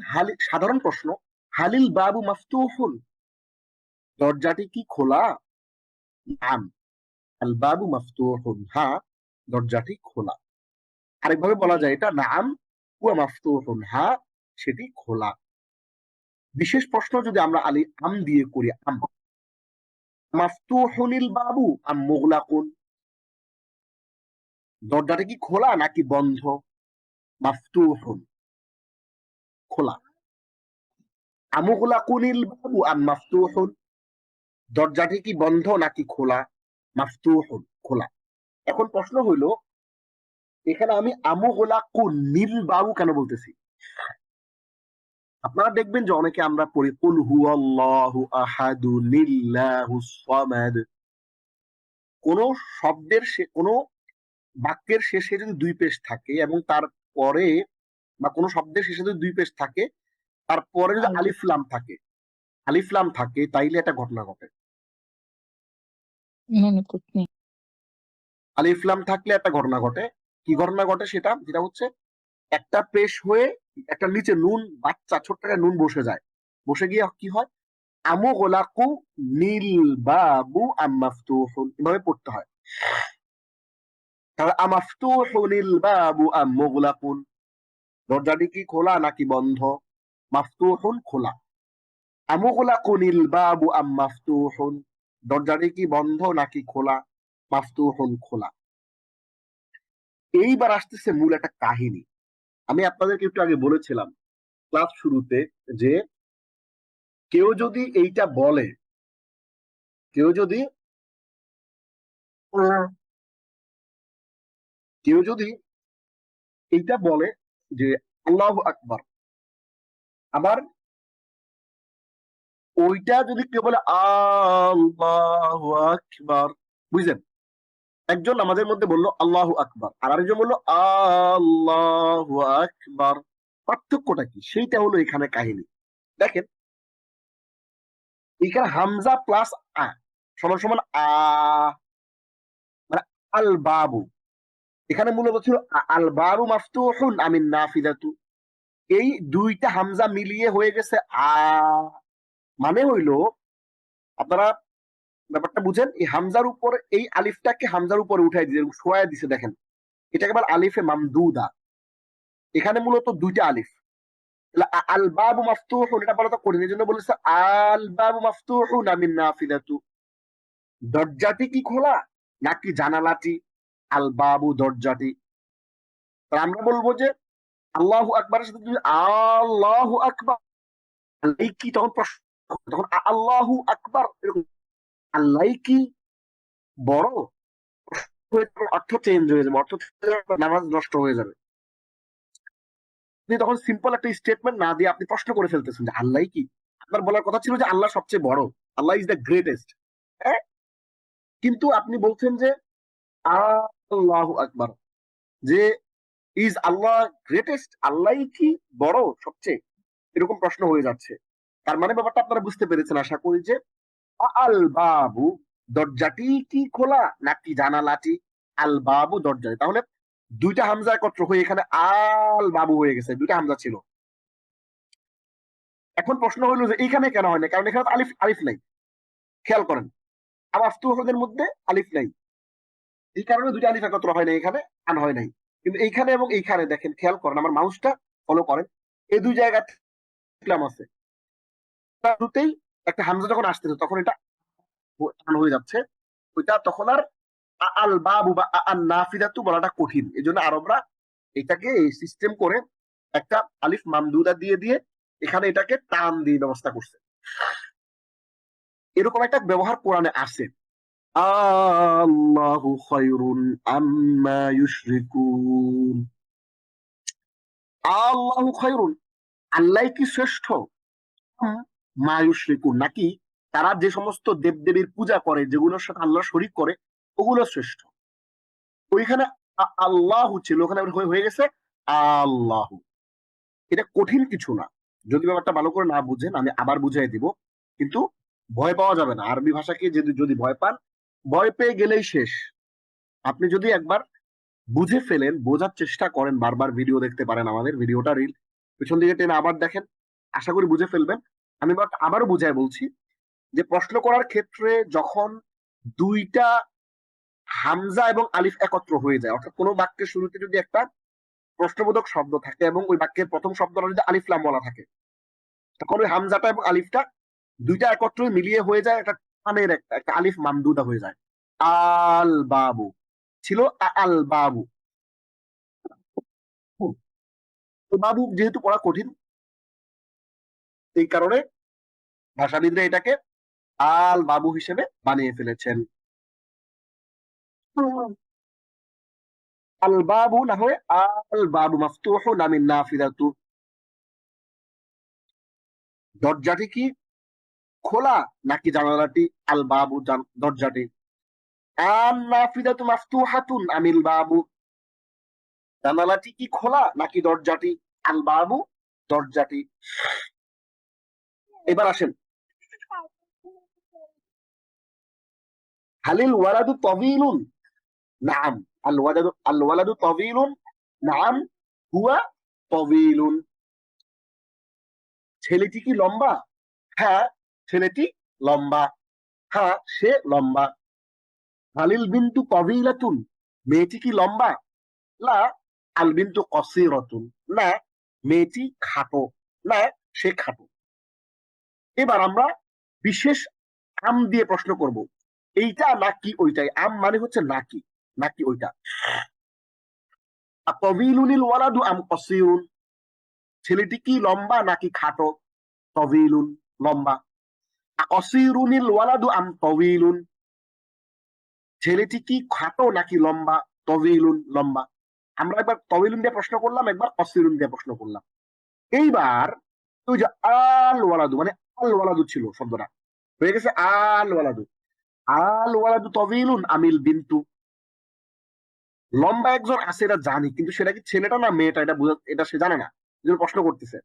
সাধারণ প্রশ্ন, হালিল বাবু মাফতুহুন, দরজাটি কি খোলা? নাম, আল বাবু মাফতুহুন, হ্যাঁ, দরজাটি খোলা। আরেকভাবে বলা যায় এটা, নাম হুয়া মাফতুহুন, হ্যাঁ, সেটি খোলা। বিশেষ প্রশ্ন যদি আমরা আম দিয়ে করি, আম, মাফতুহুনিল বাবু আম মুগলাকুন, দরজাটা কি খোলা নাকি বন্ধ? মাফতুহুন, খোলা। আমুগলাকুনিল বাবু আম মাফতুহুন, দরজাটি কি বন্ধ নাকি খোলা? মাফতুহুন, খোলা। এখন প্রশ্ন হইল, এখানে আমি আমুগলাকুন নীল বাবু কেন বলতেছি? আপনারা দেখবেন যে অনেকে আমরা পড়ি কুল হুয়াল্লাহু আহাদু লিল্লাহুস সামাদ। কোন শব্দের কোন বাক্যের শেষে যদি দুই পেশ থাকে এবং তারপরে, বা কোন শব্দের শেষে যদি দুই পেশ থাকে, তারপরে যদি আলিফ লাম থাকে তাইলে একটা ঘটনা ঘটে। इन्होंने कुछ नहीं আলিফ লাম থাকলে একটা ঘটনা ঘটে। কি ঘটনা ঘটে সেটা? যেটা হচ্ছে একটা পেশ হয়ে একটা নিচে নুন, বাচ্চা ছোট্ট একটা নুন বসে যায়। বসে গিয়ে কি হয়? আমুগলাকু নীল বাবু মাফতুহুন, এভাবে পড়তে হয়। তাহলে আমাফতুহুনিল বাবু মুগলাকুন, দরজাটি কি খোলা নাকি বন্ধ? মাফতুহুন, খোলা। আমুগলাকুনিল বাবু মাফতুহুন, দরজাটি কি বন্ধ নাকি খোলা? মাফতুহুন, খোলা। এইবার আসতেছে মূল একটা কাহিনী। আমি আপনাদেরকে একটু আগে বলেছিলাম ক্লাস শুরুতে যে কেউ যদি এইটা বলে, কেউ যদি কেউ যদি এইটা বলে যে আল্লাহু আকবার, আবার ওইটা যদি কেউ বলে আল্লাহু আকবার, বুঝলেন? একজন আমাদের মধ্যে বললো আল্লাহু আকবার, আর আরেকজন বললো আল্লাহু আকবার। পার্থক্যটা কি? সেইটা হলো এখানে কাহিনী। দেখেন, এখানে হামজা প্লাস আ সমান সমান আ, মানে আল বাবু। এখানে মূলত ছিল আল বাবু মাফতুহুন আমিন নাফিদাতু। এই দুইটা হামজা মিলিয়ে হয়ে গেছে আ, মানে হইলো, আপনারা ব্যাপারটা বুঝেন, এই হামজার উপর এই আলিফটাকে হামজার উপরে উঠাই দিয়ে শোয়া দিছে, দেখেন এটাকে বলে আলিফে মামদুদা। এখানে মূলত দুইটা আলিফ। আল বাবু মাফতুহুন, এটা বলা তো কঠিন, এই জন্য বলেছে আল বাবু মাফতুহুন আমিন নাফিদাতু, দরজাটি কি খোলা নাকি জানালাটি? আল বাবু, দরজাটি। তাহলে আমরা বলবো যে আল্লাহু আকবারের সাথে যদি আল্লাহু আকবার, আল্লাহ কি, তখন প্রশ্ন, তখন আল্লাহু আকবার এরকম, আল্লাহ কি বড়, অর্থ চেঞ্জ হয়ে যাবে, অর্থ নামাজ নষ্ট হয়ে যাবে। আপনি তখন সিম্পল একটা স্টেটমেন্ট না দিয়ে আপনি প্রশ্ন করে ফেলতেছেন যে আল্লাহ কি। আপনার বলার কথা ছিল যে আল্লাহ সবচেয়ে বড়, আল্লাহ ইজ দ্য গ্রেটেস্ট। হ্যাঁ, কিন্তু আপনি বলছেন যে আল্লাহু আকবার, যে ইজ আল্লাহ গ্রেটেস্ট, আল্লাহ কি বড় সবচেয়ে, এরকম প্রশ্ন হয়ে যাচ্ছে। তার মানে ব্যাপারটা আপনারা বুঝতে পেরেছেন আশা করি, যে আল বাবু, দরজাটি কি খোলা নাকি জানালাটি? আল বাবু, দরজাটি। তাহলে দুইটা হামজা একত্র হয়ে এখানে আল বাবু হয়ে গেছে, দুইটা হামজা ছিল। এখন প্রশ্ন হইলো যে এইখানে কেন হয় না? কারণ এখানে আলিফ আলিফ নাই, খেয়াল করেন, আওয়াফতুহদের মধ্যে আলিফ নাই, এই কারণে দুইটা আলিফ একত্র হয় না, এখানে আন হয় নাই। কিন্তু এইখানে এবং এইখানে দেখেন, খেয়াল করেন, আমার মাউসটা ফলো করেন, এই দুই জায়গা আছে, শুরুতেই একটা হামজা যখন আসতেছে তখন এটা টান হয়ে যাচ্ছে, ওইটা তখন আর আল বাবু বা আন নাফিদাতু বলাটা কঠিন। এই জন্য আরবরা এটাকে সিস্টেম করে একটা আলিফ মামদুদা দিয়ে দিয়ে এখানে এটাকে টান দিয়ে ব্যবস্থা করছে। এরকম একটা ব্যবহার কোরআনে আছে, আল্লাহু খায়রুন আম্মা ইউশরিকুন। আল্লাহু খায়রুন, আল্লাহ কি শ্রেষ্ঠ, মা ইউশরিকুন, নাকি তারা যে সমস্ত দেবদেবীর পূজা করে, যেগুলোর সাথে আল্লাহ শরীক করে, ওগুলো শ্রেষ্ঠ। ওইখানে আল্লাহ ছিল, ওখানে হয়ে গেছে আল্লাহ। এটা কঠিন কিছু না, যদি ব্যাপারটা ভালো করে না বুঝেন আমি আবার বুঝাই দিব, কিন্তু ভয় পাওয়া যাবে না। আরবি ভাষাকে যদি যদি ভয় পান, ভয় পেয়ে গেলেই শেষ। আপনি যদি একবার বুঝে ফেলেন, বোঝার চেষ্টা করেন, বারবার ভিডিও দেখতে পারেন, আমাদের ভিডিওটা রিল পিছন দিকে টেনে আবার দেখেন, আশা করি বুঝে ফেলবেন। আমি আবারও বুঝাই বলছি যে প্রশ্ন করার ক্ষেত্রে যখন দুইটা হামজা এবং আলিফ একত্র হয়ে যায়, অর্থাৎ কোনো বাক্যের শুরুতে যদি একটা প্রশ্নবোধক শব্দ থাকে এবং ওই বাক্যের প্রথম শব্দটা যদি আলিফ লাম বলা থাকে, তখন ওই হামজাটা এবং আলিফটা দুইটা একত্র মিলিয়ে হয়ে যায় একটা টানের একটা আলিফ মামদুদা হয়ে যায়। আল বাবু ছিল আল বাবু। বাবু যেহেতু পড়া কঠিন, এই কারণে ভাষাবিদরা এটাকে আল বাবু হিসেবে বানিয়ে ফেলেছেন। আল বাবু না হয়ে আল বাবু মাফতুহুন আমিন নাফিদাতু, দরজাটি কি খোলা নাকি জানালাটি? আল বাবু দরজাটি। আন নাফিদাতু মাফতুহাতুন আমিল বাবু, জানালাটি কি খোলা নাকি দরজাটি? আল বাবু দরজাটি। এবার আসেন, হালিল ওয়ালাদু তবিলুন? নাম। আল ওয়ালাদু তবিলুন? নাম হুয়া তবিলুন। ছেলেটি কি লম্বা? হ্যাঁ ছেলেটি লম্বা, হ্যাঁ সে লম্বা। হালিল বিন্তু তবিলাতুন? মেয়েটি কি লম্বা? লা আল বিন্তু কসিরাতুন, না মেয়েটি খাটো, না সে খাটো। এবার আমরা বিশেষ আম দিয়ে প্রশ্ন করব, এইটা নাকি ওইটাই। আম মানে হচ্ছে নাকি, নাকি ওইটা। তবিলুনিল ওয়ালাদু আম কসিরুন? ছেলেটি কি লম্বা নাকি খাটো? তবিলুন লম্বা। কসিরুনিল ওয়ালাদু আম তবিলুন? ছেলেটি কি খাটো নাকি লম্বা? তবিলুন লম্বা। আমরা একবার তবিলুন দিয়ে প্রশ্ন করলাম, একবার কসিরুন দিয়ে প্রশ্ন করলাম। এইবার ওই যে আল ওয়ালাদু, মানে আল ওয়ালাদু ছিল শব্দটা, হয়ে গেছে আল ওয়ালাদু। আল ওয়ালাদু তবিলুন আমিল বিন্তু? লম্বা একজন আছে এটা জানি, কিন্তু সেটা কি ছেলেটা না মেয়েটা এটা এটা সে জানে না, এই প্রশ্ন করতেছে।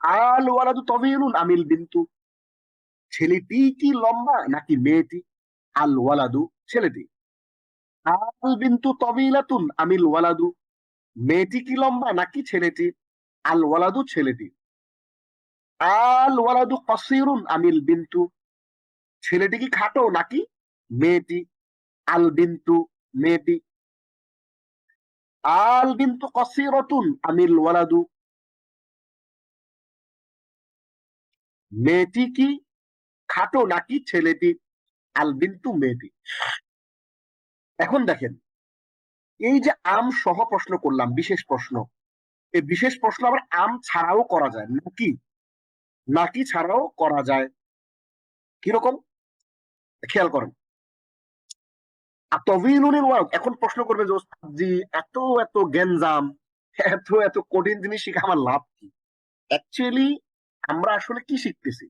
আল ওয়ালাদু তবিলুন আমিল বিন্তু? ছেলেটি কি লম্বা নাকি মেয়েটি? আল ওয়ালাদু ছেলেটি। আল বিন্তু তবিলাতুন আমিল ওয়ালাদু? মেয়েটি কি লম্বা নাকি ছেলেটি? আল ওয়ালাদু ছেলেটি। আল ওয়ালাদু কসিরুন আমিল বিন্তু? ছেলেটি কি খাটো নাকি মেয়েটি? আল বিন্তু মেয়েটি। আল বিন্তু কসিরাতুন আমিল ওয়ালাদু? মেয়েটি কি খাটো নাকি ছেলেটি? আল বিন্তু মেয়েটি। এখন দেখেন, এই যে আম সহ প্রশ্ন করলাম, বিশেষ প্রশ্ন, এই বিশেষ প্রশ্ন আবার আম ছাড়াও করা যায় নাকি, নাকি ছাড়াও করা যায়। কিরকম খেয়াল করেন। তবিলুনিল ওয়ালাদ, এখন প্রশ্ন করবে যে ওস্তাদ জি এত এত গ্যাঞ্জাম, এত এত কঠিন জিনিস শিখে আমার লাভ কি? অ্যাকচুয়ালি আমরা আসলে কি শিখতেছি?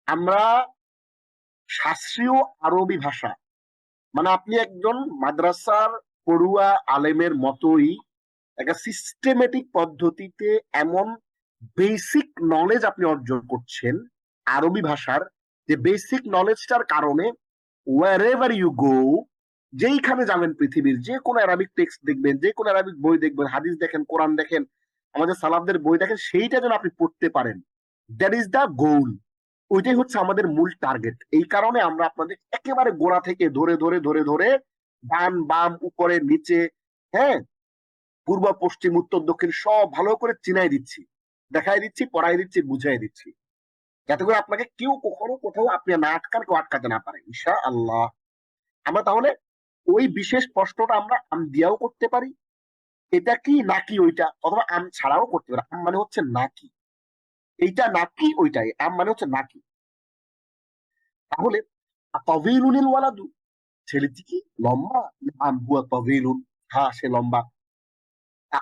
আমরা শাস্ত্রীয় আরবি ভাষা, মানে আপনি একজন মাদ্রাসার পড়ুয়া আলেমের মতোই একটা সিস্টেমেটিক পদ্ধতিতে এমন বেসিক নলেজ আপনি অর্জন করছেন আরবি ভাষার, যে বেসিক নলেজটার কারণে wherever you go, যেইখানে যাবেন পৃথিবীর যে কোনো অ্যারাবিক টেক্সট দেখবেন, যে কোনো অ্যারাবিক বই দেখবেন, হাদিস দেখেন, কোরআন দেখেন, আমাদের সালাফদের বই দেখেন, সেইটা যেন আপনি পড়তে পারেন, দ্যাট ইজ দ্য গোল। ওইটাই হচ্ছে আমাদের মূল টার্গেট। এই কারণে আমরা আপনাদের একেবারে গোড়া থেকে ধরে ধরে ধরে ধরে ডান বাম উপরে নিচে, হ্যাঁ পূর্ব পশ্চিম উত্তর দক্ষিণ সব ভালো করে চিনাই দিচ্ছি, দেখাই দিচ্ছি, পড়াই দিচ্ছি, বুঝাই দিচ্ছি, যাতে করে আপনাকে কেউ কখনো কোথাও আপনি না আটকান, কেউ আটকাতে না পারে ইনশাআল্লাহ। আমরা তাহলে ওই বিশেষ প্রশ্নটা আমরা আম দিয়াও করতে পারি, এটা কি নাকি ওইটা, অথবা আম ছাড়াও করতে পারি। আম মানে হচ্ছে নাকি, এইটা নাকি ওইটাই, আম মানে হচ্ছে নাকি। তাহলে তবিলুনিল ওয়ালাদু, ছেলেটি কি লম্বা? নাম হুয়া তবিলুন, হ্যাঁ সে লম্বা।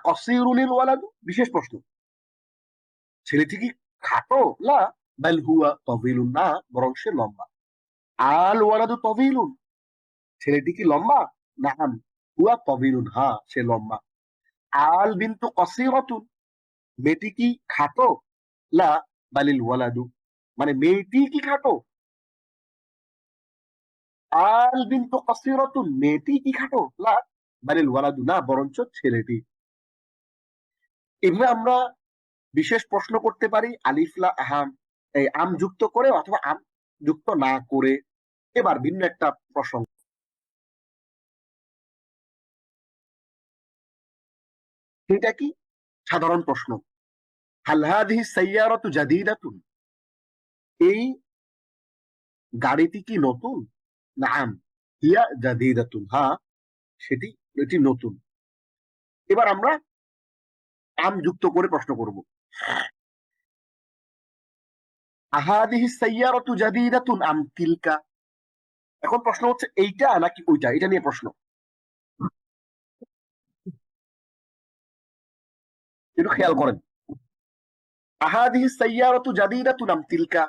কসিরুনিল ওয়ালাদু, বিশেষ প্রশ্ন, ছেলেটি কি খাটো? লা বাল হুয়া তবিলুন, না বরং সে লম্বা। আল ওয়ালাদু তবিলুন, ছেলেটি কি লম্বা? নাম হুয়া তবিলুন, হ্যাঁ সে লম্বা। আল বিন্তু কসিরাতুন, মেয়েটি কি খাটো? লা বালিল ওয়ালাদু, মানে মেয়েটি কি খাটো? আল বিন্তু কসিরাতুন, মেয়েটি কি খাটো? লা বালিল ওয়ালাদু, না বরঞ্চ ছেলেটি। এভাবে আমরা বিশেষ প্রশ্ন করতে পারি আলিফলা আহাম, এই আম যুক্ত করে অথবা আম যুক্ত না করে। এবার ভিন্ন একটা প্রসঙ্গ, সেটা কি সাধারণ প্রশ্ন। হাল হাদিহি সাইয়ারাতু জাদিদাতুন, এই গাড়িটি কি নতুন? নাম হিয়া জাদিদাতুন, হ্যাঁ এটি নতুন। এবার আমরা আম যুক্ত করে প্রশ্ন করব। আহাদিহি সাইয়ারাতু জাদিদাতুন আম তিলকা। এখন প্রশ্ন হচ্ছে এইটা নাকি ওইটা, এটা নিয়ে প্রশ্ন। একটু খেয়াল করেন, আহাদিহি সাইয়ারাতু জাদিদাতুন আম তিলকা,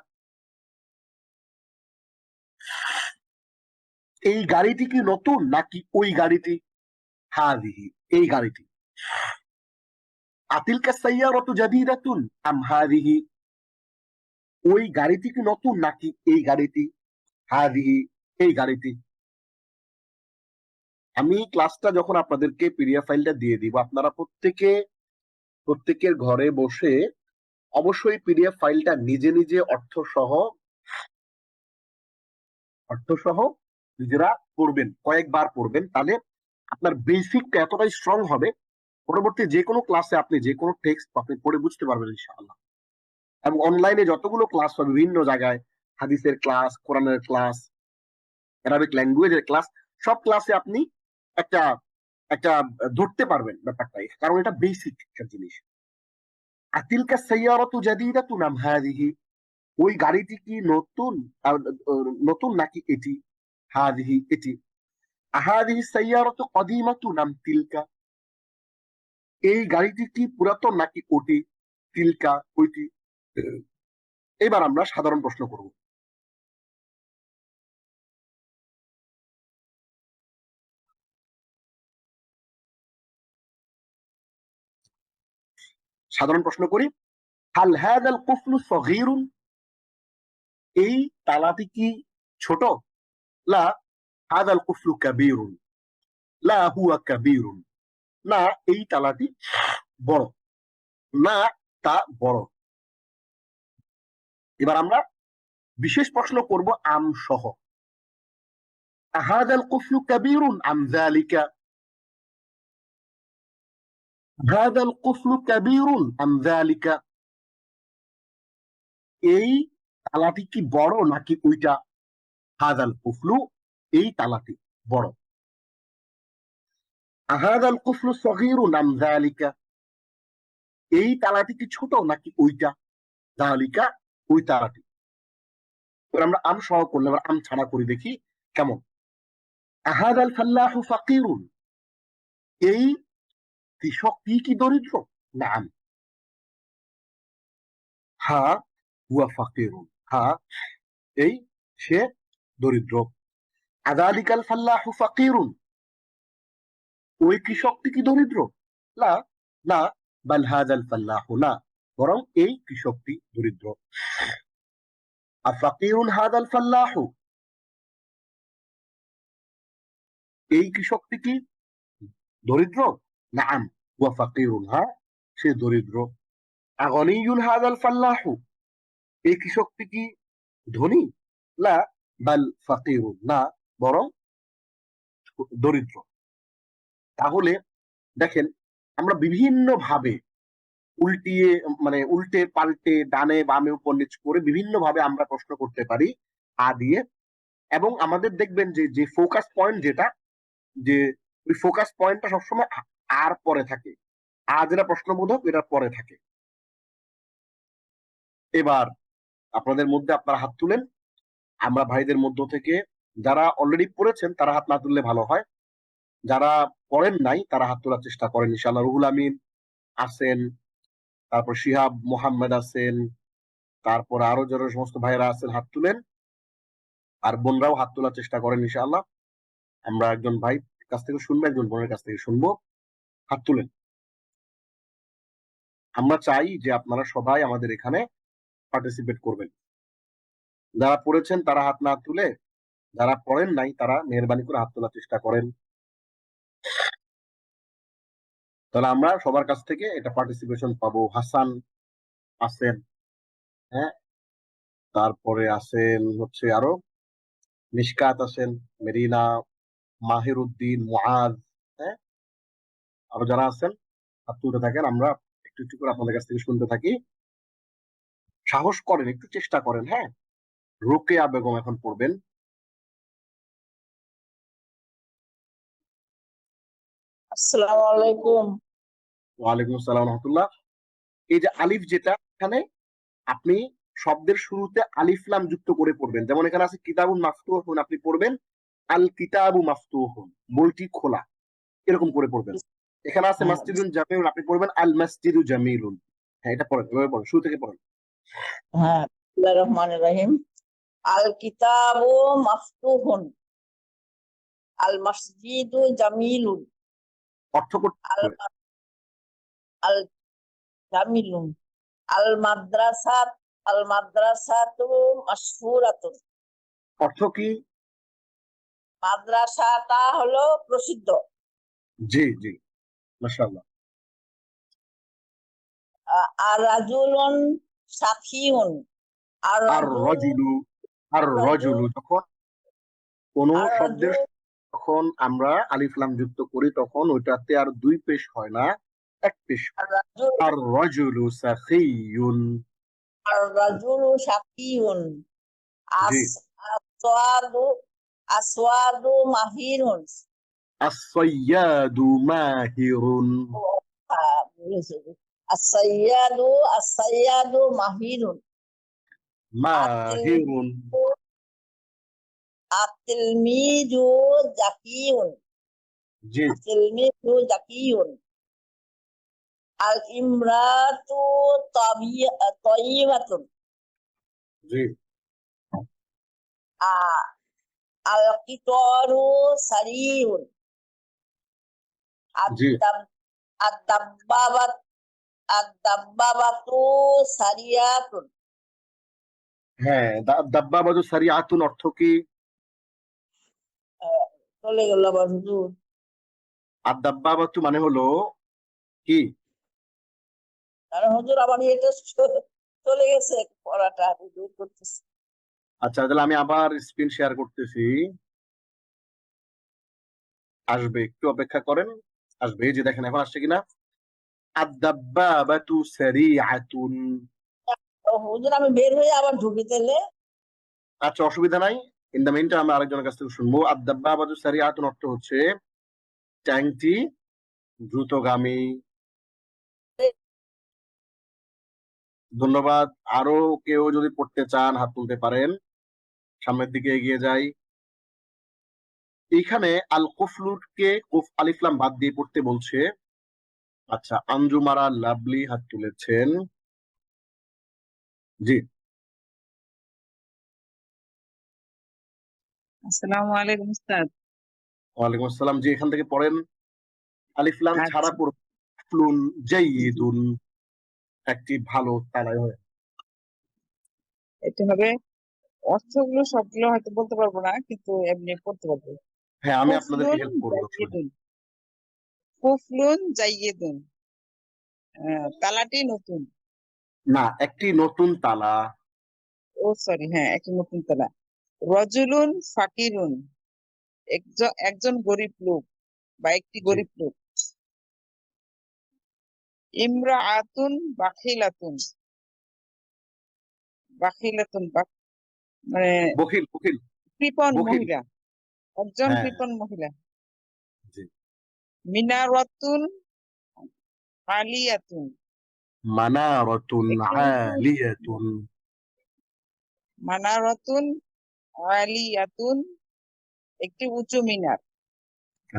এই গাড়িটি কি নতুন নাকি ওই গাড়িটি? হাদিহি, এই গাড়িটি। আতিলকা সাইয়ারাতু জাদিদাতুন আম হাদিহি, ওই গাড়িটি কি নতুন নাকি এই গাড়িটি? হাদিহি, এই গাড়িটি। আমি ক্লাসটা যখন আপনাদেরকে পিডিএফ ফাইলটা দিয়ে দিব, আপনারা প্রত্যেকের ঘরে বসে অবশ্যই পিডিএফ ফাইলটা নিজে নিজে অর্থ সহ নিজেরা পড়বেন, কয়েকবার পড়বেন, তাহলে আপনার বেসিকটা এতটাই স্ট্রং হবে, পরবর্তী যে কোনো ক্লাসে আপনি যে কোনো টেক্সট আপনি পড়ে বুঝতে পারবেন ইনশাআল্লাহ। এবং অনলাইনে যতগুলো ক্লাস হবে, বিভিন্ন জায়গায় হাদিসের ক্লাস, কোরআনের ক্লাস, অ্যারাবিক ল্যাঙ্গুয়েজের ক্লাস, সব ক্লাসে আপনি একটা একটা ধরতে পারবেন ব্যাপারটাই, কারণ এটা বেসিক একটা জিনিস। আতিলকা সাইয়ারাতু জাদিদাতুন আম হাদিহি, ওই গাড়িটি কি নতুন নাকি এটি? হাদিহি, এটি। আহাদিহি সাইয়ারাতু কদিমাতুন আম তিলকা, এই গাড়িটি কি পুরাতন নাকি ওটি? তিলকা, ওইটি। এবার আমরা সাধারণ প্রশ্ন করব। সাধারণ প্রশ্ন করি, হাল হাদাল কুফলু সগীরুন, এই তালাটি কি ছোট? লা হাদাল কুফলু কাবীরুন, লা হুয়া কাবীরুন, না এই তালাটি বড়, না তা বড়। এবার আমরা বিশেষ প্রশ্ন করব আম সহ। হাদাল কুফলু কাবীরুন আম যালিকা, হাদাল কুফলু কাবীরুন আম যালিকা, এই তালাটি কি বড় নাকি ওইটা? হাদাল কুফলু, এই তালাটি বড়। আহাদাল কুফলু সগীরুন আম যালিকা, এই তালাটি কি ছোট নাকি ওইটা? যালিকা, ওই তালাটি। আমরা আম সহ করলে আবার আম ছাড়া করি, দেখি কেমন। আহাদাল ফাল্লাহু ফাকিরুন, এই কৃষক কি দরিদ্র? নাম, হা হুয়া ফাকিরুন, হা এই সে দরিদ্র। আযালিকাল ফাল্লাহু ফাকিরুন, ওই কৃষকটি কি দরিদ্র? লা, না, বাল হাযাল ফাল্লাহু, না, বরং এই কৃষকটি দরিদ্র। আফাকিরুন হাযাল ফাল্লাহু, এই কৃষকটি কি দরিদ্র? নাম, ওয়া ফাকিরুন, হ্যাঁ সে দরিদ্র। আগনিয়ুন হাযাল ফাল্লাহু, এই কৃষকটি কি ধনী? লা বাল ফাকিরুন, না, বরং দরিদ্র। তাহলে দেখেন, আমরা বিভিন্ন ভাবে উল্টে পাল্টে, ডানে বামে উপর নিচ করে বিভিন্ন ভাবে আমরা প্রশ্ন করতে পারি আ দিয়ে। এবং আমাদের দেখবেন যে ফোকাস পয়েন্ট যেটা, যে ওই ফোকাস পয়েন্টটা সবসময় আর পরে থাকে, আর যেটা প্রশ্নবোধক এটার পরে থাকে। এবার আপনাদের মধ্যে আপনারা হাত তুলেন, আমরা ভাইদের মধ্য থেকে যারা অলরেডি পড়েছেন তারা হাত না তুললে ভালো হয়, যারা পড়েন নাই তারা হাত তোলার চেষ্টা করেন ইনশাআল্লাহ। রুহুল আমিন আছেন, তারপর শিহাব মোহাম্মদ আছেন, তারপর আরো যারা সমস্ত ভাইরা আছেন হাত তুলেন, আর বোনরাও হাত তোলার চেষ্টা করেন ইনশাআল্লাহ। আমরা একজন ভাই কাছ থেকে শুনবো, একজন বোনের কাছ থেকে শুনবো, হাত তুলেন। আমরা চাই যে আপনারা সবাই আমাদের এখানে পার্টিসিপেট করবেন। যারা পড়েছেন তারা হাত না তুলে, যারা পড়েন নাই তারা মেহরবানি করে হাত তোলার চেষ্টা করেন, তাহলে আমরা সবার কাছ থেকে এটা পার্টিসিপেশন পাবো। হাসান আছেন, হ্যাঁ, তারপরে আছেন হচ্ছে আরো মিশকাত আছেন, মেরিনা, মাহির উদ্দিন, মুআজ, হ্যাঁ, আরো যারা আছেন হাত তুলতে থাকেন, আমরা একটু একটু করে আপনাদের কাছ থেকে শুনতে থাকি। সাহস করেন, একটু চেষ্টা করেন। হ্যাঁ, রোকেয়া বেগম এখন পড়বেন। আসসালামু আলাইকুম। ওয়ালাইকুম আসসালাম রাহমাতুল্লাহ। এই যে আলিফ, যেটা এখানে আপনি শব্দের শুরুতে আলিফ লাম যুক্ত করে পড়বেন। যেমন এখানে আছে কিতাবুন মাফতুহুন, আপনি পড়বেন আল কিতাবু মাফতুহুন, বইটি খোলা, এরকম করে পড়বেন। এখানে আছে হ্যাঁ, মাসজিদুন জামিউন, আপনি পড়বেন আল মাসজিদু জামিলুন। হ্যাঁ, এটা পড়েন, এভাবে পড়েন, শুরু থেকে পড়েন। হ্যাঁ, বিসমিল্লাহির রহমানির রহিম। আল কিতাবু মাফতুহুন, আল মসজিদু জামিলুন, অর্থ করতে আল হবে। আল জামিলুন, আল মাদ্রাসাতু মাশহুরাতুন। অর্থ কি? মাদ্রাসাটা হলো প্রসিদ্ধ। জি জি, মাশাআল্লাহ। আর রাজুলুন সাকিউন, আর আর রাজুল রজুলু, আর রাজুল রজুলু, যখন কোন আর শব্দের রাজুল যখন আমরা আলিফ লাম যুক্ত করি তখন ওইটাতে আর দুই পেশ হয় না, এক পেশ আর হয়। রাজুল আর রজুলু সাখিয়ুন। আর রাজুলু সাকিউন। জি। আস আসওয়াদু আসওয়াদু মাহিরুন। as-sayyadu mahirun। বুঝেছি। আসাইয়াদু মাহিরুন। আতিল মাহিরুন। আতিলমিজু জাকিউন। জি আতিলমিজু জাকিউন। আল ইমরাতু তয়িবাতুন। জি আ- আল কিতারু সারিউন। জি। আদ-দাব- আদ-দাব্বাবাত আদ-দাব্বাবাতু সারিয়াতুন। হ্যাঁ, দাব্বাবাজু সারিআতুন অর্থ কি? আহ, চলে গেল আবার হুজুর। আর দাব্বাবাতু মানে হলো কি? কারণ হুজুর আবার এটা চলে গেছে পড়াটা, আমি দূর করতেছি। আচ্ছা, তাহলে আমি আবার স্ক্রিন শেয়ার করতেছি, আসবে, একটু অপেক্ষা করেন, আসবে। এই যে দেখেন এখন আসছে কিনা। আদ-দাব্বাবাতু সারিআতুন। তো হুজুর আমি বের হয়ে আবার ঢুকি তাহলে। আচ্ছা, অসুবিধা নাই। ইন দ্য মিন টাইম আমরা আরেকজনের কাছ থেকে শুনবো। আদ-দাব্বাবাতু সারিআতুন অর্থ হচ্ছে ট্যাঙ্কটি দ্রুতগামী। ধন্যবাদ। আরো কেউ যদি পড়তে চান হাত তুলতে পারেন, সামনের দিকে এগিয়ে যাই। এইখানে আল কুফলুকে কুফ আলিফ লাম বাদ দিয়ে পড়তে বলছে। আচ্ছা, আঞ্জুমারা লাভলি হাত তুলেছেন। জি, আসসালামু আলাইকুম উস্তাদ। ওয়ালাইকুম আসসালাম। জি, এখান থেকে পড়েন। আলিফ লাম ছাড়া আচ্ছা, পড়বেন কুফলুন জাইয়িদুন, একটি ভালো তারাই হয়। এটা হবে অর্থগুলো সবগুলো হয়তো বলতে পারবো না, কিন্তু এমনি পড়তে পারবো। হ্যাঁ, আমি আপনাদেরকে কুফলুন হেল্প করবো, অসুবিধা জাইয়িদুন, কুফলুন জাইয়িদুন, তালাটি নতুন। না, একটি নতুন তালা। ও সরি, হ্যাঁ, একটা নতুন তালা। রজুলুন ফাকিরুন, একজন গরিব লোক বা একটি জি, গরিব লোক। ইমরাআতুন বাখিলাতুন, বাখিলাতুন মানে বখিল বখিল কৃপণ বখিল। মহিলা, একজন হ্যাঁ, কৃপণ মহিলা। জি। মিনারাতুন আলিয়াতুন, মানারাতুন একটি উঁচু আলিয়াতুন। মানারাতুন আলিয়াতুন, একটি উঁচু মিনার।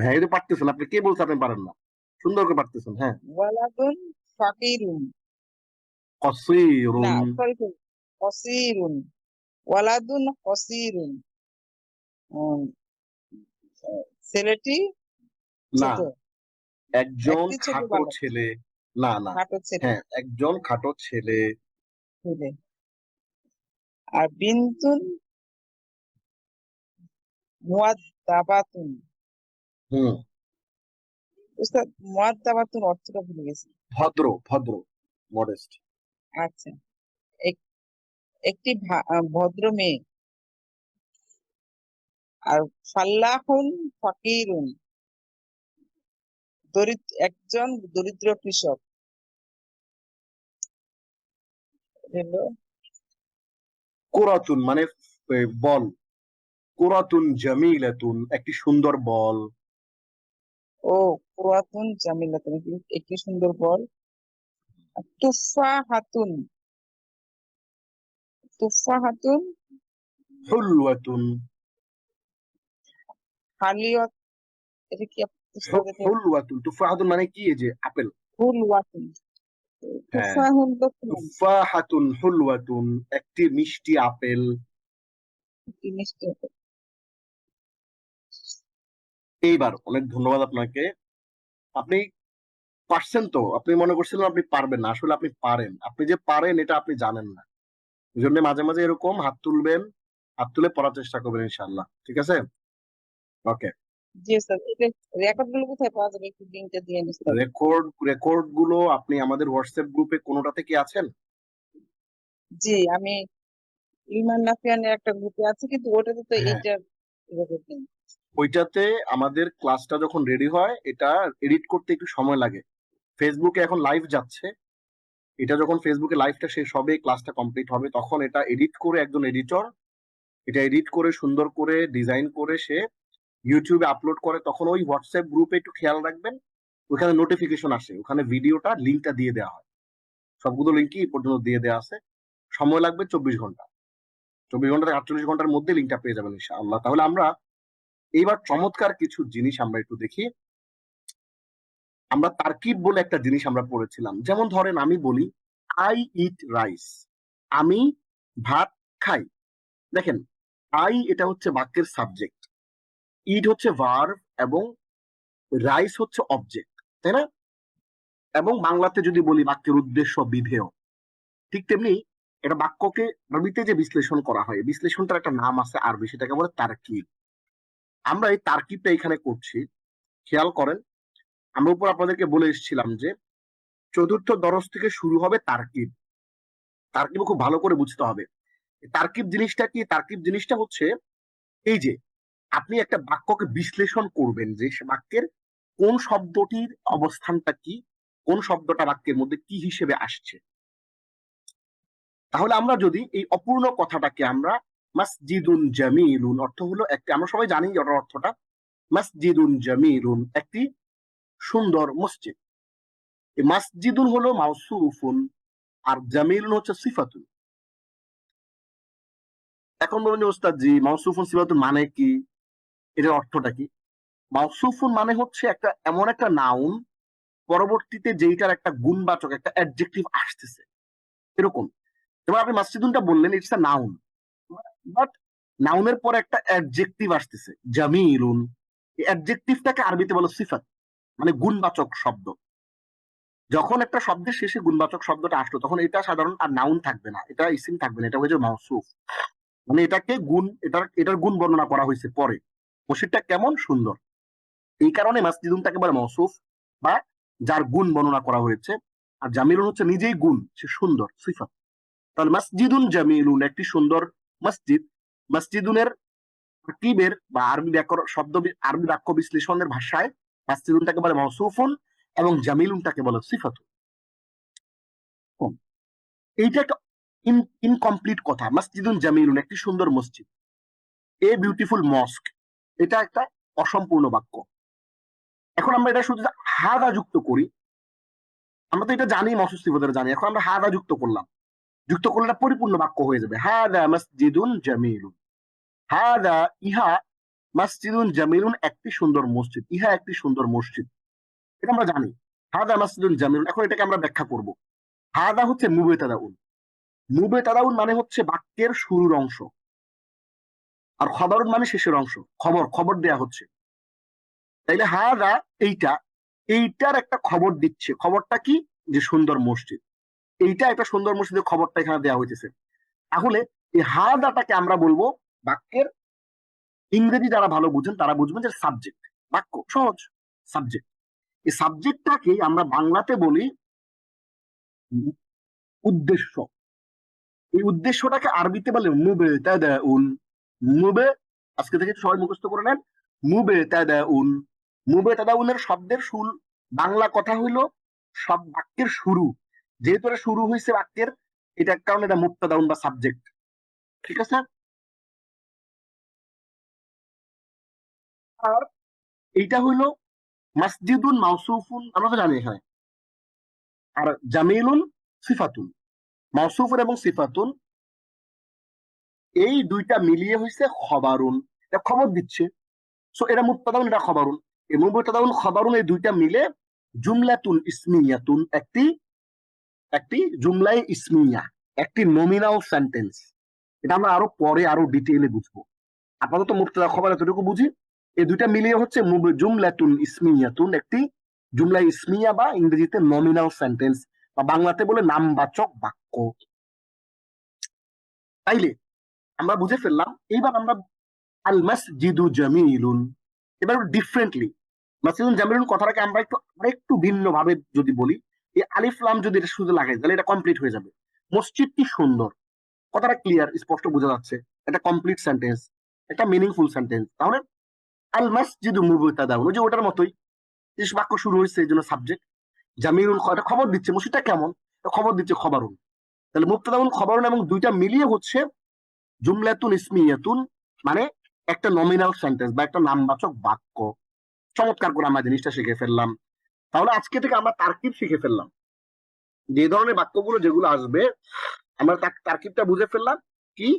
হ্যাঁ, এই যে পারতেছেন, আপনি কে বলছে আপনি পারেন না? সুন্দর করে পারতেছেন। হ্যাঁ। ওয়ালাদুন ফাকিরুন, না কসীরুন। সরি সরি, কসিরুন, ওয়ালাদুন কসিরুন, উম, ছেলেটি না, ছোট, একজন একটি ছোট খাটো বালক, ছেলে। না না, খাটো ছেলে, হ্যাঁ, একজন খাটো ছেলে। ছেলে। আর বিনতুন মুয়াদ্দাবাতুন। হুম। উস্তাদ, মুয়াদ্দাবাতুন অর্থটা ভুলে গেছি। ভদ্র ভদ্র, মডেস্ট। আচ্ছা, এক- একটি ভদ্র মেয়ে। আর ফাল্লাহুন ফাকিরুন, একজন দরিদ্র কৃষক। হলো কুরাতুন মানে বল। কুরাতুন জামিলাতুন, একটি সুন্দর বল। ও পুরাতন জামিলাতুন, একটি সুন্দর বল। তুফাহাতুন, তুফাহাতুন হুলওয়াতুন। হালিওয়াত, এটা কি উস্তাদ? হুলওয়াতুন, তুফাহাতুন মানে কি? এই যে আপেল। হুলওয়াতুন, হ্যাঁ, তুফাহুন তো ফুল, তুফাহাতুন হুলওয়াতুন, একটি মিষ্টি আপেল। কি মিষ্টি আপেল। এইবার অনেক ধন্যবাদ আপনাকে। আপনি পারছেন তো? আপনি মনে করছিলেন আপনি পারবেন না, আসলে আপনি পারেন। আপনি যে পারেন এটা আপনি জানেন না। এই জন্য মাঝে মাঝে এরকম হাত তুলবেন, হাত তুলে পড়ার চেষ্টা করবেন ইনশাআল্লাহ। ঠিক আছে? ওকে। জি স্যার, এটা রেকর্ড গুলো কোথায় পাওয়া যাবে, একটু লিঙ্কটা দিয়ে দিন স্যার। রেকর্ড গুলো আপনি আমাদের হোয়াটসঅ্যাপ গ্রুপে কোনোটাতে কি আছেন? জি, আমি ইলমান নাফিয়ানের একটা গ্রুপে আছে, কিন্তু ওটাতে তো হ্যাঁ, এইটার রেকর্ড নেই। ওইটাতে আমাদের ক্লাসটা যখন রেডি হয় এটা এডিট করতে একটু সময় লাগে। ফেসবুকে এখন লাইভ যাচ্ছে, এটা যখন ফেসবুকে লাইভটা শেষ হবে, ক্লাসটা কমপ্লিট হবে, তখন এটা এডিট করে একজন এডিটর এটা এডিট করে সুন্দর করে ডিজাইন করে সে ইউটিউবে আপলোড করে। তখন ওই হোয়াটসঅ্যাপ গ্রুপে একটু খেয়াল রাখবেন, ওখানে নোটিফিকেশন আসে, ওখানে ভিডিওটা লিঙ্কটা দিয়ে দেওয়া হয়। সবগুলো লিঙ্কই এই পর্যন্ত দিয়ে দেওয়া আছে। সময় লাগবে 24 ঘন্টা, 24 ঘন্টা থেকে 48 ঘন্টার মধ্যে লিঙ্কটা পেয়ে যাবেন ইনশাআল্লাহ। তাহলে আমরা এইবার চমৎকার কিছু জিনিস আমরা একটু দেখি। আমরা তারকিব বলে একটা জিনিস আমরা পড়েছিলাম। যেমন ধরেন আমি বলি আই ইট রাইস, আমি ভাত খাই। দেখেন, আই এটা হচ্ছে বাক্যের সাবজেক্ট, ইট হচ্ছে ভার্ব, এবং রাইস হচ্ছে অবজেক্ট, তাই না? এবং বাংলাতে যদি বলি বাক্যের উদ্দেশ্য বিধেয়, ঠিক তেমনি এটা বাক্যকে আরবিতে যে বিশ্লেষণ করা হয়, বিশ্লেষণটার একটা নাম আছে আরবি, সেটাকে বলে তারকিব। আমরা এই তারকিবটা এখানে করছি। খেয়াল করেন, আমরা উপর আপনাদেরকে বলে এসেছিলাম যে চতুর্থ দরস থেকে শুরু হবে তারকিব। তারকিব খুব ভালো করে বুঝতে হবে। তারকিব জিনিসটা কি? তারকিব জিনিসটা হচ্ছে এই যে আপনি একটা বাক্যকে বিশ্লেষণ করবেন যে সে বাক্যের কোন শব্দটির অবস্থানটা কি, কোন শব্দটা বাক্যের মধ্যে কি হিসেবে আসছে। তাহলে আমরা যদি এই অপূর্ণ কথাটাকে আমরা মাসজিদুন জামিলুন, অর্থ হলো একটি, আমরা সবাই জানি এটার অর্থটা, মাসজিদুন জামিলুন একটি সুন্দর মসজিদ। এই মাসজিদুন হলো মাউসুফুন, আর জামিলুন হচ্ছে সিফাতুন। এখন বলুন যে ওস্তাদ জি মাউসুফুন সিফাতুন মানে কি, এটার অর্থটা কি? মাউসুফুন মানে হচ্ছে একটা এমন একটা নাউন পরবর্তীতে যেইটার একটা গুণবাচক একটা অ্যাডজেক্টিভ আসতেছে, এরকম। যেমন আপনি মাসজিদুনটা বললেন, ইটস আ নাউন, বাট নাউনের পরে একটা অ্যাডজেক্টিভ আসতেছে জামিলুন। এই অ্যাডজেক্টিভটাকে আরবিতে বলো সিফাত, মানে গুণবাচক শব্দ। যখন একটা শব্দের শেষে গুণবাচক শব্দটা আসলো তখন এটা সাধারণ আর নাউন থাকবে না, এটা ইসিম থাকবে না, এটা হয়ে যাবে মাউসুফ। মানে এটাকে গুণ, এটার গুণ বর্ণনা করা হয়েছে পরে, মসজিদটা কেমন সুন্দর। এই কারণে মাসজিদুনটাকে বলে মৌসুফ, বা যার গুণ বর্ণনা করা হয়েছে। আর জামিলুন হচ্ছে নিজেই গুণ, সে সুন্দর, সিফাত। তাহলে মাসজিদুন জামিলুন একটি সুন্দর মসজিদ। মসজিদুনের তারকিবের বা আরবি ব্যাকরণ শব্দ, আরবি বাক্য বিশ্লেষণের ভাষায় মাসজিদুনটাকে বলে মৌসুফুন এবং জামিলুনটাকে বলে সিফাতুন। এইটা একটা ইনকমপ্লিট কথা। মসজিদুন জামিলুন একটি সুন্দর মসজিদ, এ বিউটিফুল মস্ক, এটা একটা অসম্পূর্ণ বাক্য। এখন আমরা এটা শুধু হাদা যুক্ত করি, আমরা তো এটা জানি, মৌসুফ সিফাতের জানি, এখন আমরা হাদা যুক্ত করলাম, যুক্ত করলে এটা পরিপূর্ণ বাক্য হয়ে যাবে। হাদা মসজিদুন জামিলুন, হাদা ইহা মসজিদুন জামিলুন একটি সুন্দর মসজিদ, ইহা একটি সুন্দর মসজিদ, এটা আমরা জানি। হাদা মসজিদুন জামিলুন, এখন এটাকে আমরা ব্যাখ্যা করব। হাদা হচ্ছে মুবেতাদাউন, মুবেতাদাউন মানে হচ্ছে বাক্যের শুরুর অংশ, আর খবরুন মানে শেষের অংশ, খবর, খবর দেয়া হচ্ছে। তাইলে হাদা এইটা, এইটার একটা খবর দিচ্ছে। খবরটা কি? যে সুন্দর মসজিদ, এইটা একটা সুন্দর মসজিদের খবরটা এখানে দেওয়া হইতেছে। তাহলে এই হাদাটাকে আমরা বলবো বাক্যের, ইংরেজি যারা ভালো বুঝেন তারা বুঝবেন যে সাবজেক্ট। বাক্য সহজ, সাবজেক্ট। এই সাবজেক্টটাকে আমরা বাংলাতে বলি উদ্দেশ্য। এই উদ্দেশ্যটাকে আরবিতে বলে মুবেতাদাউন। মুবে, আজকে থেকে সবাই মুখস্থ করে নেন, মুবেতাদাউন। মুবেতাদাউনের শব্দের শুরু, বাংলা কথা হইলো সব বাক্যের শুরু, যেহেতু এটা শুরু হয়েছে বাক্যের, এটার কারণে এটা মুবতাদাউন বা সাবজেক্ট। ঠিক আছে? আর এইটা হইলো মাসজিদুন মাউসুফুন, আমরা তো জানি এখানে। আর জামিলুন সিফাতুন, মাউসুফুন এবং সিফাতুন এই দুইটা মিলিয়ে হয়েছে খবরুন, এটা খবর দিচ্ছে। সো এটা মুবতাদাউন, এটা খবরুন। এই মুবতাদাউন খবরুন এই দুইটা মিলে জুমলাতুন ইসমিয়াতুন, একটি একটি জুমলায়ে ইসমিয়া, একটি নমিনাল সেন্টেন্স। এটা আমরা আরো পরে আরো ডিটেইলে বুঝবো। আপাতত মুবতাদা খবর এতটুকু বুঝি। এই দুইটা মিলিয়ে হচ্ছে জুমলাতুন ইসমিয়াতুন, একটি জুমলা ইসমিয়া বা ইংরেজিতে নমিনাল সেন্টেন্স বা বাংলাতে বলে নামবাচক বাক্য। তাইলে আমরা বুঝে ফেললাম। এইবার আমরা আল মাসজিদু জামিলুন, এবার ডিফারেন্টলি মাসজিদুন জামিলুন কথাটাকে আমরা একটু ভিন্ন ভাবে যদি বলি, এই আলিফ লাম যদি এটা শুধু লাগাই তাহলে এটা কমপ্লিট হয়ে যাবে। মসজিদটি সুন্দর, কথাটা ক্লিয়ার, স্পষ্ট বোঝা যাচ্ছে, এটা কমপ্লিট সেন্টেন্স, একটা মিনিংফুল সেন্টেন্স। তাহলে আল মাসজিদু মুবতাদাউন, ওই যে ওটার মতোই, শেষ বাক্য শুরু হয়েছে এই জন্য সাবজেক্ট। জামিলুন এটা খবর দিচ্ছে, মসজিদটা কেমন, খবর দিচ্ছে খবরুন। তাহলে মুবতাদাউন খবরুন এবং দুইটা মিলিয়ে হচ্ছে জুমলাতুন ইসমিয়াতুন, মানে একটা নমিনাল সেন্টেন্স বা একটা নামবাচক বাক্য। চমৎকার করে আমরা জিনিসটা শিখে ফেললাম। তাহলে আজকে থেকে আমরা তারকিব শিখে ফেললাম, যে ধরনের বাক্যগুলো যেগুলো আসবে আমরা তারকিবটা বুঝে ফেললাম। কি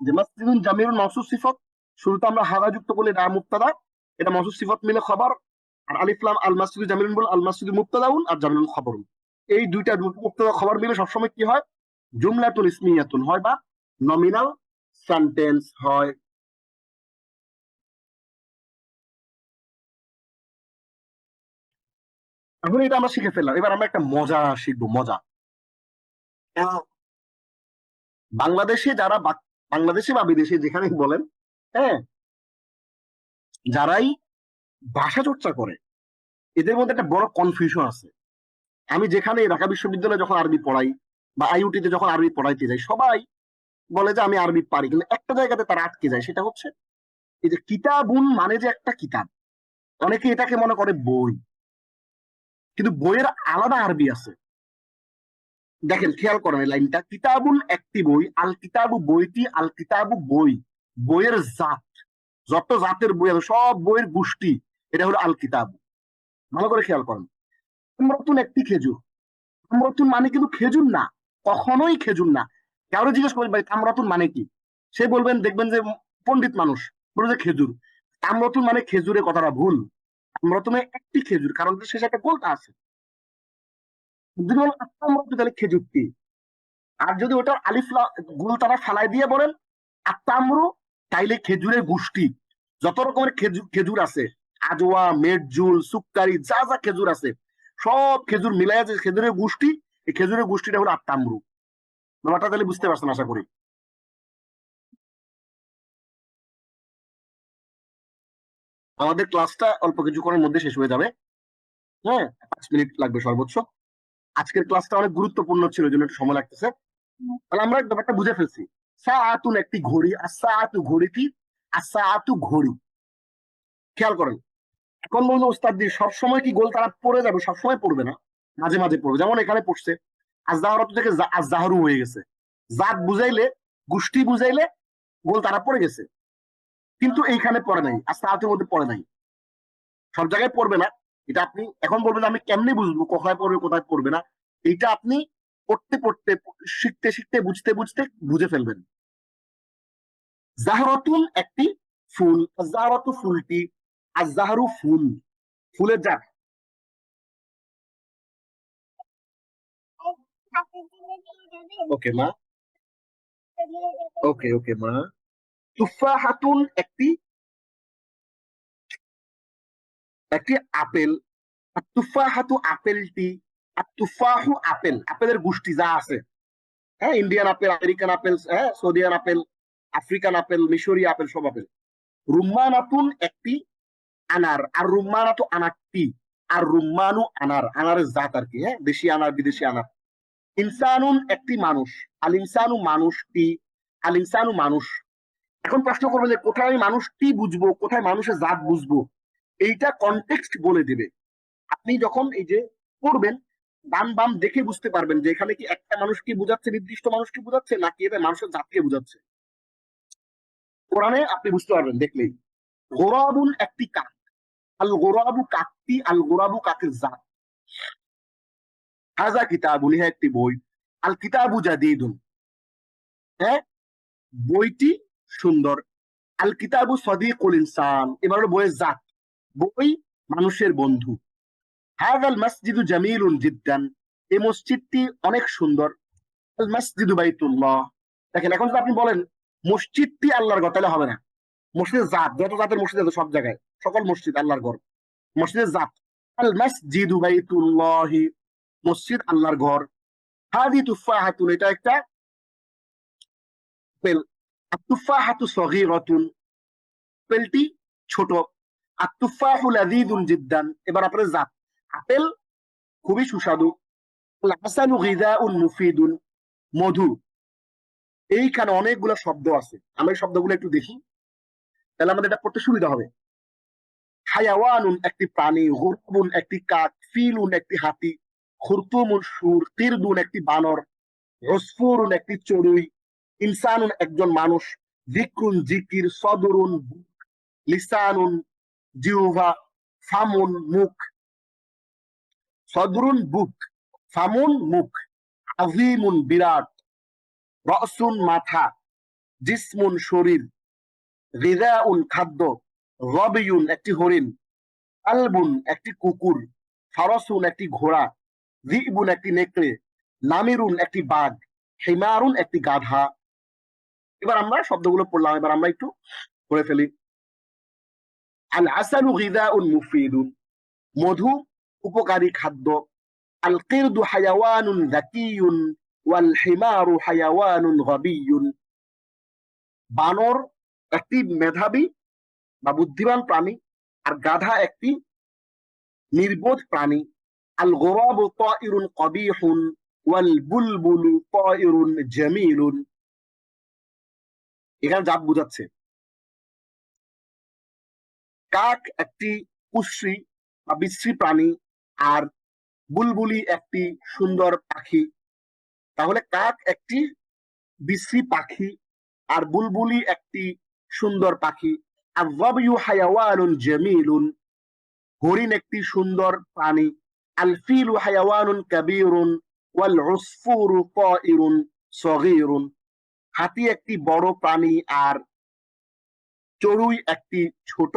যে মাসজিদুন জামিলুন মাউসুফ সিফত, শুরুতে আমরা হাদা যুক্ত করলে এটা মুবতাদা, এটা মাউসুফ সিফত মিলে খবর। আর আলিফ লাম আল মাসজিদু জামিলুন বল আল মাসজিদু মুবতাদাউন আর জামিলুন খবরুন, এই দুইটা মুবতাদা খবর মিলে সবসময় কি হয়, জুমলাতুন ইসমিয়াতুন হয় বা নমিনাল সেন্টেন্স হয়। এখন এটা আমরা শিখে ফেললাম। এবার আমরা একটা মজা শিখবো, মজা। বাংলাদেশে যারা বাংলাদেশে বা বিদেশে যেখানেই বলেন, হ্যাঁ, যারাই ভাষা চর্চা করে এদের মধ্যে একটা বড় কনফিউশন আছে। আমি যেখানে ঢাকা বিশ্ববিদ্যালয়ে যখন আরবি পড়াই বা আইইউটিতে যখন আরবি পড়াইতে যাই, সবাই বলে যে আমি আরবি পারি, কিন্তু একটা জায়গাতে তারা আটকে যায়। সেটা হচ্ছে এই যে কিতাবুন মানে যে একটা কিতাব, অনেকে এটাকে মনে করে বই, কিন্তু বইয়ের আলাদা আরবি আছে। দেখেন, খেয়াল করেন এই লাইনটা, কিতাবুন একটি বই, আল কিতাবু বইটি, আল কিতাবু বই, বইয়ের জাত, যত জাতের বই আছে সব বইয়ের গোষ্ঠী, এটা হলো আল কিতাবু। ভালো করে খেয়াল করেন। তামরাতুন একটি খেজুর, তামরাতুন মানে কিন্তু খেজুর না, কখনোই খেজুর না। কারো জিজ্ঞেস করবেন ভাই তামরাতুন মানে কি, সে বলবেন, দেখবেন যে পণ্ডিত মানুষ বলবে যে খেজুর। তামরাতুন মানে খেজুরের, কথাটা ভুল। তামরাতুনে একটি খেজুর, কারণ শেষে একটা গোলটা আছে। যদি বলেন আত্মামরাতু তাহলে খেজুরটি, আর যদি ওটা গোল তারা ফালাই দিয়ে বলেন আত্মামরু, তাইলে খেজুরের গোষ্ঠী, যত রকমের খেজুর আছে, আজওয়া, মেটজুল, সুক্কারি, যা যা খেজুর আছে সব খেজুর মিলাই যে খেজুরের গোষ্ঠী, এই খেজুরের গোষ্ঠীটা হলো আত্মামরু। ব্যাপারটা তাহলে বুঝতে পারছেন আশা করি। আমাদের ক্লাসটা অল্প কিছুক্ষণের মধ্যে শেষ হয়ে যাবে, হ্যাঁ, 5 মিনিট লাগবে সর্বোচ্চ। আজকের ক্লাসটা অনেক গুরুত্বপূর্ণ ছিল, জন্য একটু সময় লাগতেছে। তাহলে আমরা ব্যাপারটা বুঝে ফেলছি। সাআতুন একটি ঘড়ি, আর সাআতু ঘড়ি কি, আর সাআতু ঘড়ি। খেয়াল করেন, এখন বলবো ওস্তাদ দিয়ে সবসময় কি গোল তারা পড়ে যাবে, সবসময় পড়বে না, মাঝে মাঝে পড়বে। যেমন এখানে পড়ছে আজদাহরাতু থেকে আজদাহরু হয়ে গেছে, জাত বুঝাইলে, গোষ্ঠী বুঝাইলে গোল তারা পড়ে গেছে, কিন্তু এইখানে পড়ে নাই, আর সাআতুর মধ্যে পড়ে নাই। সব জায়গায় পড়বে না, এটা আপনি এখন বলবেন আমি কেমনে বুঝবো কোথায় পড়বে কোথায় পড়বে না, এইটা আপনি পড়তে পড়তে, শিখতে শিখতে, বুঝতে বুঝতে বুঝে ফেলবেন। জাহরাতুন একটি ফুল, জাহরাতু ফুলটি, আর জাহরু ফুল, ফুলের জাত। ওকে মা, ওকে ওকে মা। তুফাহাতুন একটি একটি আপেল, আর তুফাহাতু আপেলটি, আর তুফাহু আপেল, আপেলের গোষ্ঠী যা আছে, হ্যাঁ, ইন্ডিয়ান আপেল, আমেরিকান আপেল, হ্যাঁ, সৌদিয়ান আপেল, আফ্রিকান আপেল, মিশরীয় আপেল, সব আপেল। রুম্মানাতুন একটি আনার, আর রুম্মানাতু আনারটি, আর রুম্মানু আনার, আনারের জাত আর কি, হ্যাঁ, দেশি আনার বিদেশি আনার। ইনসানুন একটি মানুষ, আল ইনসানু মানুষটি, আল ইনসানু মানুষ। এখন প্রশ্ন করবে যে কোথায় আমি মানুষটি বুঝবো, কোথায় মানুষের জাত বুঝবো, এইটা কনটেক্সট বলে দিবে। আপনি যখন এই যে পড়বেন, ডান বাম দেখে বুঝতে পারবেন যে এখানে কি একটা মানুষ কি বোঝাচ্ছে, নির্দিষ্ট মানুষকে বোঝাচ্ছে, নাকি এটা মানুষের জাতকে বোঝাচ্ছে। কোরআনে আপনি বুঝতে পারবেন দেখলেই। গোরাবুন একটি কাক, আল গোরাবু কাকটি, আল গোরাবু কাকের জাত। হাজা কিতাবুন, হ্যাঁ একটি বই, আল কিতাবু জাদিদুন, হ্যাঁ বইটি সুন্দর। আল কিতাবু সদিকুল ইনসান, এবার হলো বইয়ের জাত, বই মানুষের বন্ধু। হাযাল মসজিদু জামিলুন জিদ্দান, এই মসজিদটি অনেক সুন্দর। আল মসজিদু বাইতুল্লাহ, দেখেন এখন যদি আপনি বলেন মসজিদটি আল্লাহর ঘর তাহলে হবে না। মসজিদের জাত, যত জাতের মসজিদ আছে সব জায়গায় সকল মসজিদ আল্লাহর ঘর, মসজিদের জাত। আল মসজিদু বাইতুল্লাহি, মসজিদ আল্লাহর ঘর। হাদি তুফাহাতুন, এটা একটা আপেল। আত-তুফাহাতু সগীরাতুন, আপেলটি ছোট। আত-তুফাহু লাযীযুন জিদ্দান, এবার আপনার জাত, আপেল খুবই সুস্বাদু। আল হাসানু গিযাউন মুফিদুন, মধু। এইখানে অনেকগুলো শব্দ আছে, আমরা এই শব্দগুলো একটু দেখি, তাহলে আমাদের এটা পড়তে সুবিধা হবে। হায়াওয়ানুন একটি প্রাণী, গুরবুন একটি কাক, ফিলুন একটি হাতি, খুরতুমুন সুর, কিরদুন একটি বানর, উসফুরুন একটি চড়ুই, ইনসানুন একজন মানুষ, যিকরুন জিকির, সদরুন বুক, লিসানুন জিহ্বা, ফামুন মুখ। সদরুন বুক, ফামুন মুখ, আযীমুন বিরাট, রাসুন মাথা, জিসমুন শরীর, গিযাউন খাদ্য, রবিউন একটি হরিণ, কালবুন একটি কুকুর, ফারাসুন একটি ঘোড়া, যিবুন একটি নেকড়ে, নামিরুন একটি বাঘ, হিমারুন একটি গাধা। এবার আমরা শব্দগুলো পড়লাম, এবার আমরা একটু পড়ে ফেলি। আল আসালু গিযাউন মুফিদুন, মধু উপকারী খাদ্য। আল কিরদু হায়াওয়ানুন যাকিয়ুন ওয়াল হিমারু হায়াওয়ানুন গাবিয়ুন, বানর একটি মেধাবী বা বুদ্ধিমান প্রাণী, আর গাধা একটি নির্বোধ প্রাণী। আল গুরাবু তায়িরুন কবিহুন ওয়াল বুলবুলু তায়িরুন জামিলুন, এখানে জাত বোঝাচ্ছে। কাক একটি কুশ্রী বা বিশ্রী প্রাণী, আর বুলবুলি একটি সুন্দর পাখি। তাহলে কাক একটি বিশ্রী পাখি আর বুলবুলি একটি সুন্দর পাখি। আর যাবিয়ু হায়াওয়ানুন জামিলুন, হরিণ একটি সুন্দর প্রাণী। আল ফিলু হায়াওয়ানুন কাবীরুন ওয়াল উসফুরু তায়িরুন সগীরুন, হাতি একটি বড় প্রাণী আর চড়ুই একটি ছোট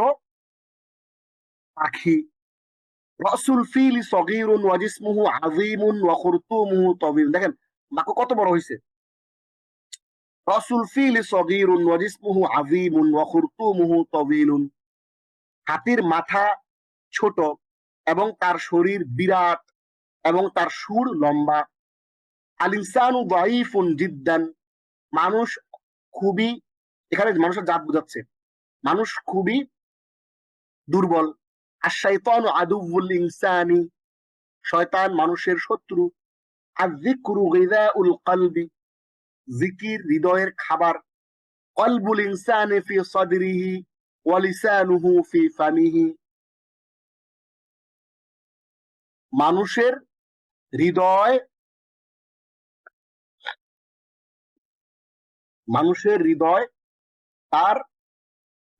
পাখি। রাসুল ফিল সগীরুন ওয়া জিসমুহু আযীমুন ওয়া খুরতুমুহু তাবীন, দেখেন বাক্য কত বড় হয়েছে। রাসুল ফিল সগীরুন ওয়া জিসমুহু আযীমুন ওয়া খুরতুমুহু তাবীলুন, হাতির মাথা ছোট এবং তার শরীর বিরাট এবং তার সুর লম্বা। আল ইনসানু যায়ীফুন জিদ্দান, মানুষ খুবই, এখানে মানুষের জাত বোঝাচ্ছে, মানুষ খুবই দুর্বল। আশ-শাইতানু আদুউল ইনসানি, শয়তান মানুষের শত্রু। আয-যিকরু গিযাউল কলবি, জিকির হৃদয়ের খাবার। কলবুল ইনসানি ফি সাদরিহি ওয়া লিসানুহু ফি ফামিহি, মানুষের হৃদয়, মানুষের হৃদয় তার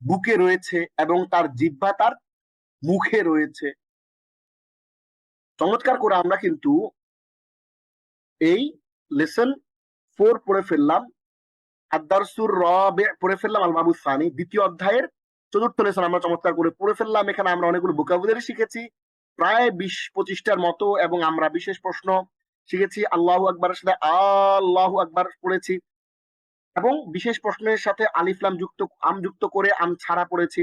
বুকে রয়েছে এবং তার জিহ্বা তার মুখে রয়েছে। চমৎকার করে আমরা কিন্তু এই লেসন 4 পড়ে ফেললাম, আদ-দারসুর রাবি' পড়ে ফেললাম, আল বাবুস সানি, দ্বিতীয় অধ্যায়ের 4র্থ লেসন আমরা চমৎকার করে পড়ে ফেললাম। এখানে আমরা অনেকগুলো ভোকাবুলারি শিখেছি, প্রায় 20-25টার মতো, এবং আমরা বিশেষ প্রশ্ন শিখেছি। আল্লাহু আকবারের সাথে আল্লাহু আকবার পড়েছি, এবং বিশেষ প্রশ্নের সাথে আলিফ লাম যুক্ত, আম যুক্ত করে আম ছাড়া পড়েছি,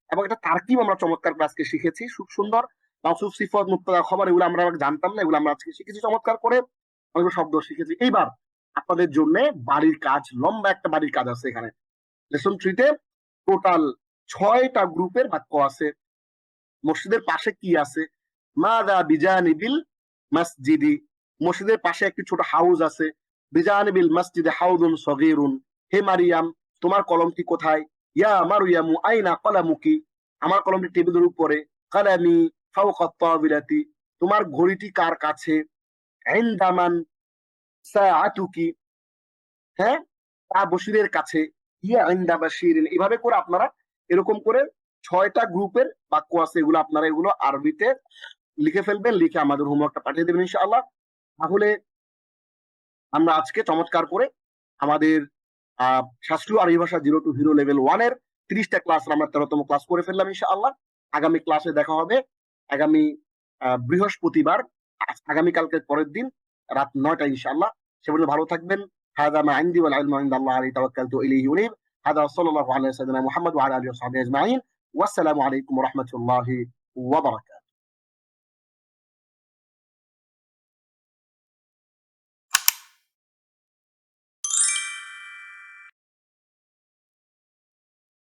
এবং এটা তারকিব আমরা চমৎকার করে আজকে শিখেছি। খুব সুন্দর মাউসুফ, সিফত, মুবতাদা, খবর, এগুলো আমরা জানতাম না, এগুলো আমরা আজকে শিখেছি চমৎকার করে, অনেক শব্দ শিখেছি। এইবার আপনাদের জন্য বাড়ির কাজ, লম্বা একটা বাড়ির কাজ আছে এখানে। লেসন 3-তে টোটাল 6টা গ্রুপের বাক্য আছে। মসজিদের পাশে কি আছে? মাযা বিজানিবিল মসজিদি, মসজিদের পাশে একটি ছোট হাউস আছে। বিজানিবিল মসজিদে হাউদুন সগীরুন, হে মারিয়াম তোমার কলমটি কোথায়? ইয়া মারইয়ামু আইনা কলামুকি, আমার কলমটি টেবিলের উপরে। কালামি ফাওকা তাবিলাতি, তোমার ঘড়িটি কার কাছে? ইনদামান সাআতুকি, হ্যাঁ তা বশিরের কাছে। ইয়া ইনদা বাশিরিন, এভাবে করে আপনারা এরকম করে 6টা গ্রুপের বাক্য আছে, এগুলো আপনারা এগুলো আরবিতে লিখে ফেলবেন, লিখে আমাদের হোমওয়ার্কটা পাঠিয়ে দেবেন ইনশাআল্লাহ। তাহলে আমরা আজকে চমৎকার করে আমাদের শাস্ত্রীয় আরবি ভাষা 0 to হিরো লেভেল 1 এর 30টা ক্লাস আমরা 13তম ক্লাস করে ফেললাম ইনশাআল্লাহ। আগামী ক্লাসে দেখা হবে আগামী বৃহস্পতিবার, আগামীকালকে পরের দিন রাত 9টায় ইনশাআল্লাহ। সে পর্যন্ত ভালো থাকবেন। হাদা মা ইনদি ওয়াল ইলমু ইনদাল্লাহ আলাইহি তাওয়াক্কালতু ইলাইহি উনীব। হাদা সাল্লাল্লাহু আলা সাইয়্যিদিনা মুহাম্মদ ওয়া আলা আলিহি ওয়া সাহবিহি আজমাইন। ওয়াসসালামু আলাইকুম ওয়া রাহমাতুল্লাহি ওয়া বারাকাতুহু।